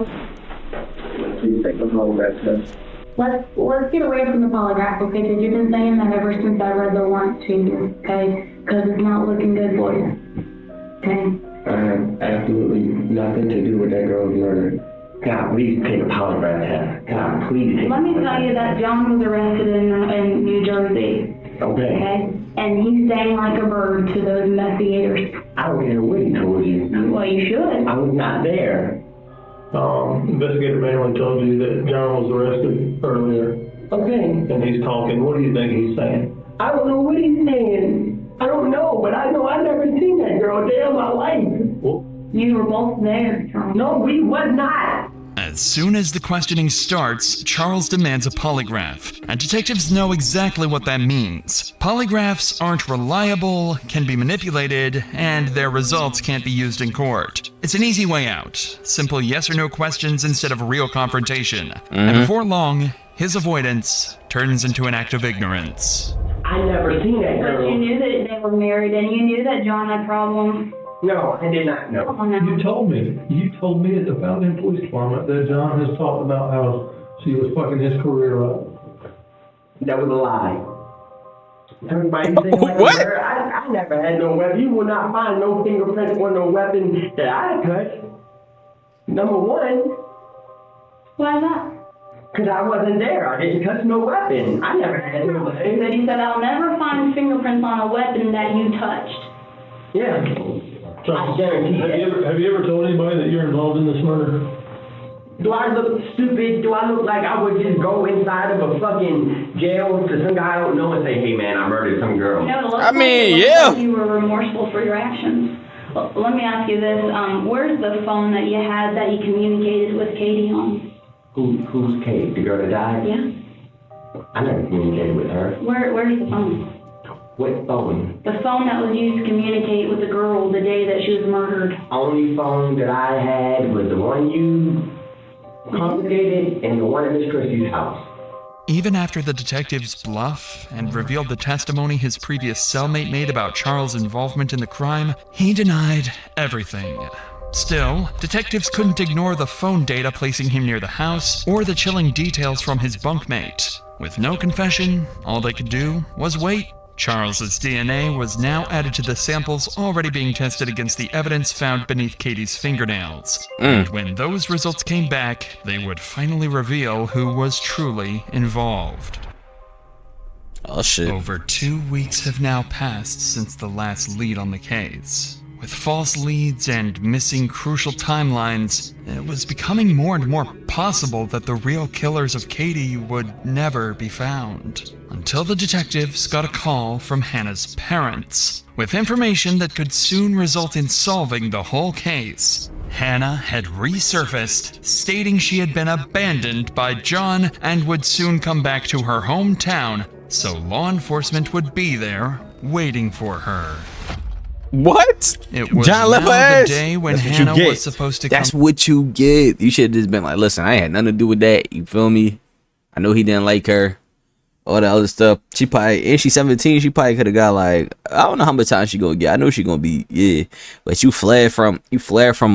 away from the polygraph, okay? Because you've been saying that ever since I read the warrant to you, okay? Because it's not looking good for you, okay? I have absolutely nothing to do with that girl's murder. God, please take a polygraph test. God, please take Let me tell you that John was arrested in New Jersey. Okay? And he's staying like a bird to those investigators. I don't care what he told you. Well, you should. I was not there. Investigator Manuel told you that John was arrested earlier. Okay. And he's talking. What do you think he's saying? I don't know what he's saying. I don't know, but I know I never seen that girl a day of my life. You were both there, Charles. No, we was not. As soon as the questioning starts, Charles demands a polygraph, and detectives know exactly what that means. Polygraphs aren't reliable, can be manipulated, and their results can't be used in court. It's an easy way out. Simple yes or no questions instead of real confrontation. And before long, his avoidance turns into an act of ignorance. I never seen that girl. But you knew that they were married, and you knew that John had problems. No, I did not know. You told me at the Fountain Police Department that John has talked about how she was fucking his career up. That was a lie. Everybody saying like What? I never had no weapon. You will not find no fingerprints on no weapon that I touched. Number one. Why that? Because I wasn't there. I didn't touch no weapon. I never had no weapon. But he said, I'll never find fingerprints on a weapon that you touched. Yeah. So, I guarantee have you ever told anybody that you're involved in this murder? Do I look stupid? Do I look like I would just go inside of a fucking jail to some guy I don't know and say, hey man, I murdered some girl? No, I mean, yeah. You were remorseful for your actions. Well, let me ask you this. Where's the phone that you had that you communicated with Katie on? Who's Katie? The girl that died? Yeah. I never communicated with her. Where's the phone? What phone? The phone that was used to communicate with the girl the day that she was murdered. Only phone that I had was the one you confiscated and the one at Miss Christie's house. Even after the detectives bluff and revealed the testimony his previous cellmate made about Charles' involvement in the crime, he denied everything. Still, detectives couldn't ignore the phone data placing him near the house or the chilling details from his bunkmate. With no confession, all they could do was wait. Charles's DNA was now added to the samples already being tested against the evidence found beneath Katie's fingernails. And when those results came back, they would finally reveal who was truly involved. Oh shit. Over 2 weeks have now passed since the last lead on the case. With false leads and missing crucial timelines, it was becoming more and more possible that the real killers of Katie would never be found. Until the detectives got a call from Hannah's parents, with information that could soon result in solving the whole case. Hannah had resurfaced, stating she had been abandoned by John and would soon come back to her hometown, so law enforcement would be there, waiting for her. What? It was John left now her the ass. day when That's what Hannah you get. was supposed to That's come. what you get. You should have just been like, listen, I ain't had nothing to do with that. You feel me? I know he didn't like her. All the other stuff. She probably, and she's 17, she probably could have got like, I don't know how much time she gonna get. I know she gonna be, yeah. But you fled from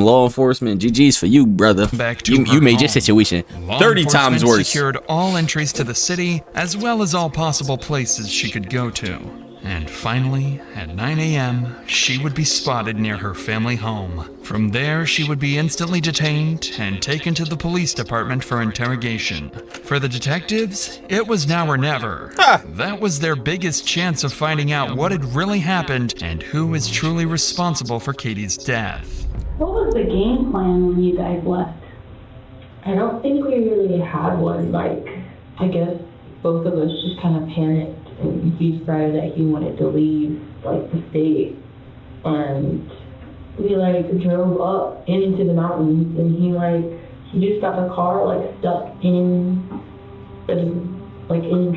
law enforcement. GG's for you, brother. Back to You her made your home. situation Law 30 times enforcement worse. secured all entries to the city, as well as all possible places she could go to. And finally, at 9 a.m., she would be spotted near her family home. From there, she would be instantly detained and taken to the police department for interrogation. For the detectives, it was now or never. That was their biggest chance of finding out what had really happened and who is truly responsible for Katie's death. What was the game plan when you guys left? I don't think we really had one. Like, I guess both of us just kind of panicked. And he decided that he wanted to leave, like, the state. And we, like, drove up into the mountains, and he just got the car, like, stuck in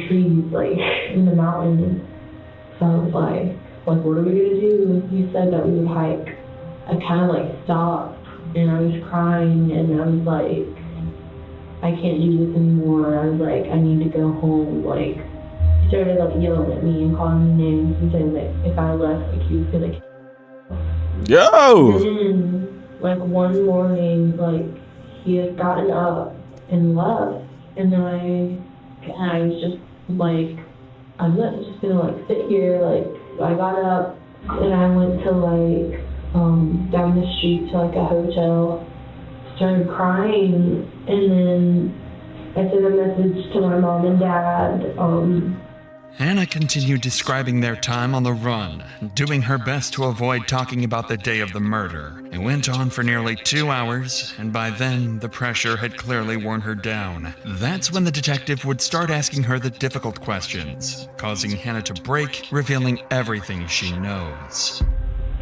trees, like, in the mountain. So I was like, what are we gonna do? And he said that we would hike. I kind of, like, stopped, and I was crying, and I was like, I can't do this anymore. I was like, I need to go home, like, he started like yelling at me and calling me names and saying that if I left, like he was gonna kill me. Yo! And then, like one morning, like he had gotten up and left, and I was just like, I'm not just gonna like sit here. Like I got up and I went to like down the street to like a hotel, started crying, and then I sent a message to my mom and dad. Hannah continued describing their time on the run, doing her best to avoid talking about the day of the murder. It went on for nearly 2 hours, and by then, the pressure had clearly worn her down. That's when the detective would start asking her the difficult questions, causing Hannah to break, revealing everything she knows.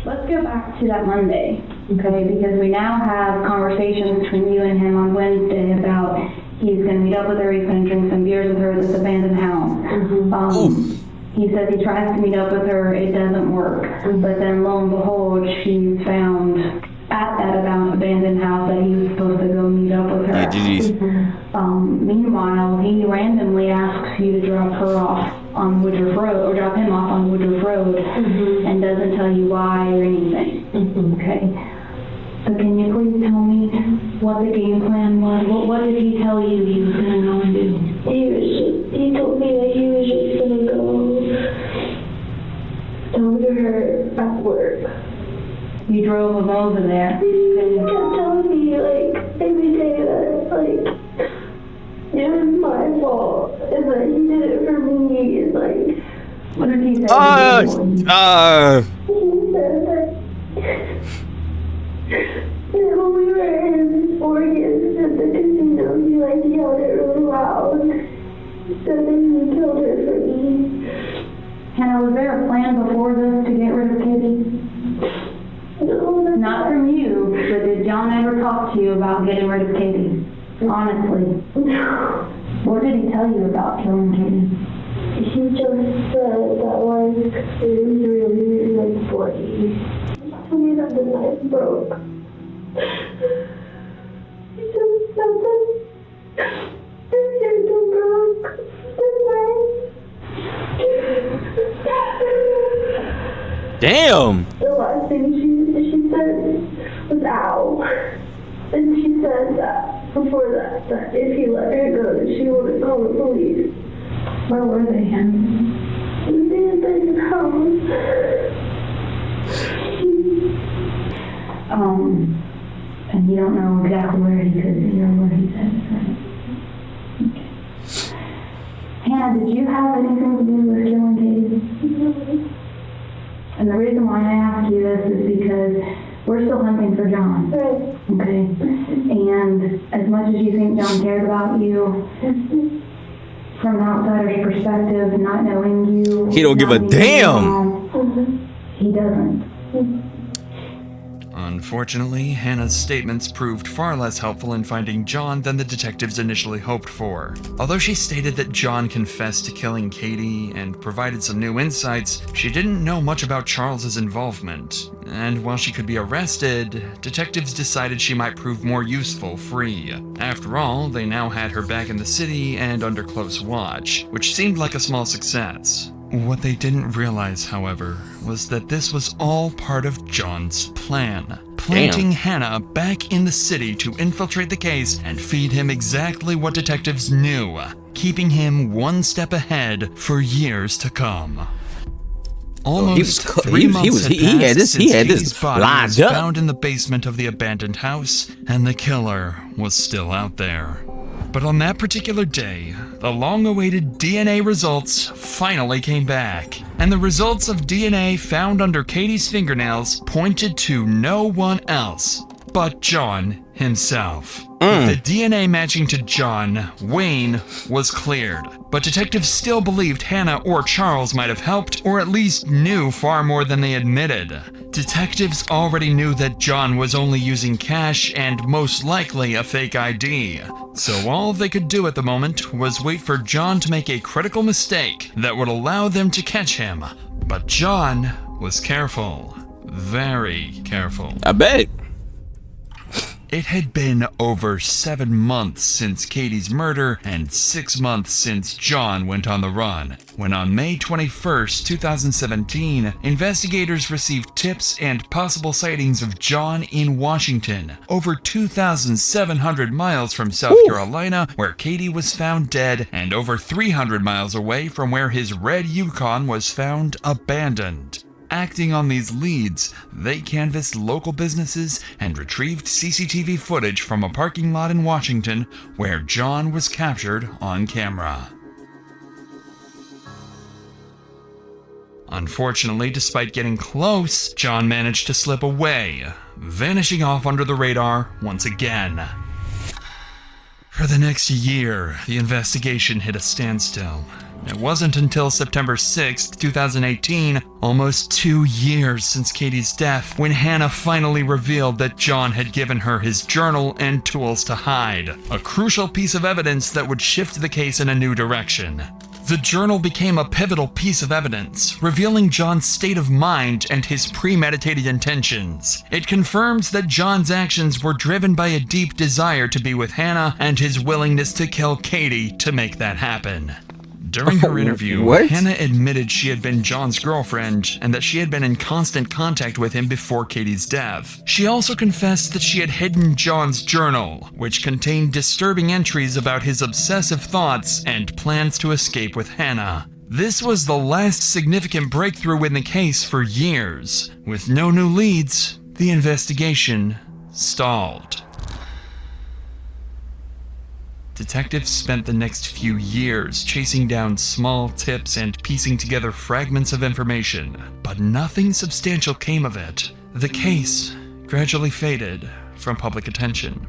Let's go back to that Monday, okay? Because we now have conversations between you and him on Wednesday about he's going to meet up with her, he's going to drink some beers with her at this abandoned house. He says he tries to meet up with her, it doesn't work. But then lo and behold, she's found at that abandoned house that he was supposed to go meet up with her. Yeah, GG's. Meanwhile, he randomly asks you to drop her off on Woodruff Road, or drop him off on Woodruff Road, and doesn't tell you why or anything. Okay. So can you please tell me what the game plan was? What did he tell you he was gonna go and do? He told me that he was just gonna go talk to her at work. You drove him over there. He kept telling me, like, every day that, like, it was my fault, and that he did it for me, and, like, what did he say? he said that when we were in Oregon at the casino, he, like, yelled it really loud, said that he killed her for me. Hannah, was there a plan before this to get rid of Katie? No. Not from you, but did John ever talk to you about getting rid of Katie? Honestly. No. What did he tell you about killing Katie? He just said that, like, it was really, like, bloody. He told me that the knife broke. He just said that his handle broke. Damn. The last thing she said was ow. And she said that before that if he let her go, that she wouldn't call the police. Where were they, Hannah? They had been in the house. And you don't know exactly where he could be or what he said, right? Okay. Hannah, did you have anything to do with killing Katie? And the reason why I ask you this is because we're still hunting for John. Okay? And as much as you think John cares about you, from an outsider's perspective, not knowing you, he don't give a damn. He doesn't. Unfortunately, Hannah's statements proved far less helpful in finding John than the detectives initially hoped for. Although she stated that John confessed to killing Katie and provided some new insights, she didn't know much about Charles's involvement. And while she could be arrested, detectives decided she might prove more useful free. After all, they now had her back in the city and under close watch, which seemed like a small success. What they didn't realize, however, was that this was all part of John's plan. Planting Hannah back in the city to infiltrate the case and feed him exactly what detectives knew, keeping him one step ahead for years to come. Almost 3 months had passed since Katie's body was found in the basement of the abandoned house, and the killer was still out there. But on that particular day, the long-awaited DNA results finally came back. And the results of DNA found under Katie's fingernails pointed to no one else but John himself. With the DNA matching to John, Wayne was cleared. But detectives still believed Hannah or Charles might have helped, or at least knew far more than they admitted. Detectives already knew that John was only using cash and most likely a fake ID. So all they could do at the moment was wait for John to make a critical mistake that would allow them to catch him. But John was careful. Very careful. I bet. It had been over 7 months since Katie's murder and 6 months since John went on the run, when on May 21st, 2017, investigators received tips and possible sightings of John in Washington, over 2,700 miles from South Carolina, where Katie was found dead, and over 300 miles away from where his red Yukon was found abandoned. Acting on these leads, they canvassed local businesses and retrieved CCTV footage from a parking lot in Washington where John was captured on camera. Unfortunately, despite getting close, John managed to slip away, vanishing off under the radar once again. For the next year, the investigation hit a standstill. It wasn't until September 6, 2018, almost 2 years since Katie's death, when Hannah finally revealed that John had given her his journal and tools to hide, a crucial piece of evidence that would shift the case in a new direction. The journal became a pivotal piece of evidence, revealing John's state of mind and his premeditated intentions. It confirms that John's actions were driven by a deep desire to be with Hannah and his willingness to kill Katie to make that happen. During her interview, What? Hannah admitted she had been John's girlfriend and that she had been in constant contact with him before Katie's death. She also confessed that she had hidden John's journal, which contained disturbing entries about his obsessive thoughts and plans to escape with Hannah. This was the last significant breakthrough in the case for years. With no new leads, the investigation stalled. Detectives spent the next few years chasing down small tips and piecing together fragments of information, but nothing substantial came of it. The case gradually faded from public attention.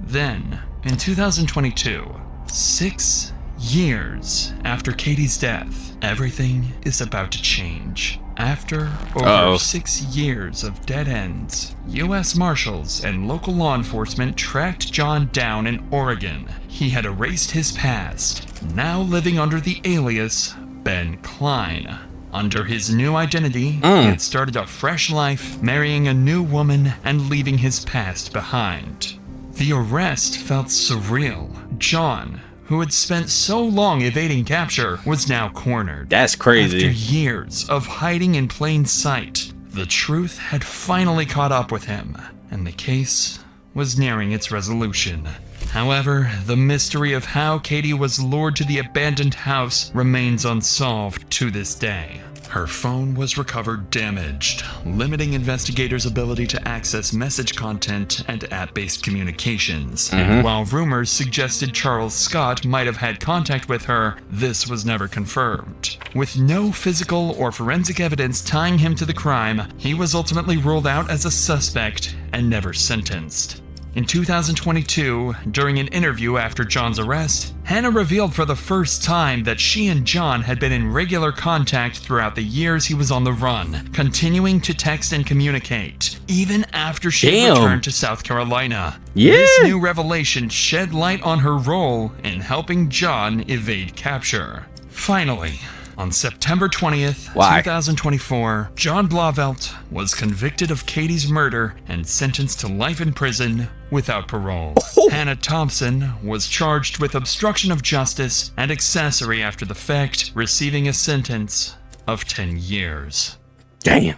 Then, in 2022, 6 years after Katie's death, everything is about to change. After over 6 years of dead ends, U.S. Marshals and local law enforcement tracked John down in Oregon. He had erased his past, now living under the alias Ben Klein. Under his new identity, he had started a fresh life, marrying a new woman and leaving his past behind. The arrest felt surreal. John, who had spent so long evading capture, was now cornered. That's crazy. After years of hiding in plain sight, the truth had finally caught up with him, and the case was nearing its resolution. However, the mystery of how Katie was lured to the abandoned house remains unsolved to this day. Her phone was recovered damaged, limiting investigators' ability to access message content and app-based communications. And while rumors suggested Charles Scott might have had contact with her, this was never confirmed. With no physical or forensic evidence tying him to the crime, he was ultimately ruled out as a suspect and never sentenced. In 2022, during an interview after John's arrest, Hannah revealed for the first time that she and John had been in regular contact throughout the years he was on the run, continuing to text and communicate, even after she returned to South Carolina. This new revelation shed light on her role in helping John evade capture. Finally, on September 20th, 2024, John Blauvelt was convicted of Katie's murder and sentenced to life in prison without parole. Hannah Thompson was charged with obstruction of justice and accessory after the fact, receiving a sentence of 10 years. Damn,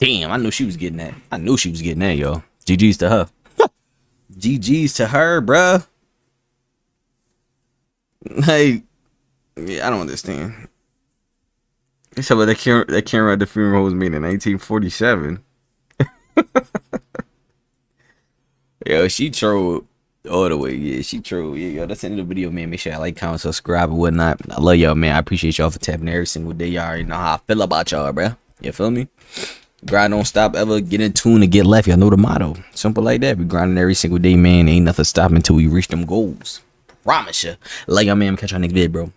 I knew she was getting that. I knew she was getting that, yo. GG's to her. GG's to her, bruh. Hey. Yeah, I don't understand. They said, well, that camera at the funeral was made in 1947. Yo, she trolled all the way. Yeah, she trolled. Yeah, yo, that's the end of the video, man. Make sure y'all like, comment, subscribe, and whatnot. I love y'all, man. I appreciate y'all for tapping every single day. Y'all already know how I feel about y'all, bruh. You feel me? Grind don't stop ever. Get in tune and get left. Y'all know the motto. Simple like that. We grinding every single day, man. Ain't nothing stopping until we reach them goals. Promise ya. Like y'all, man. Catch y'all next video, bro.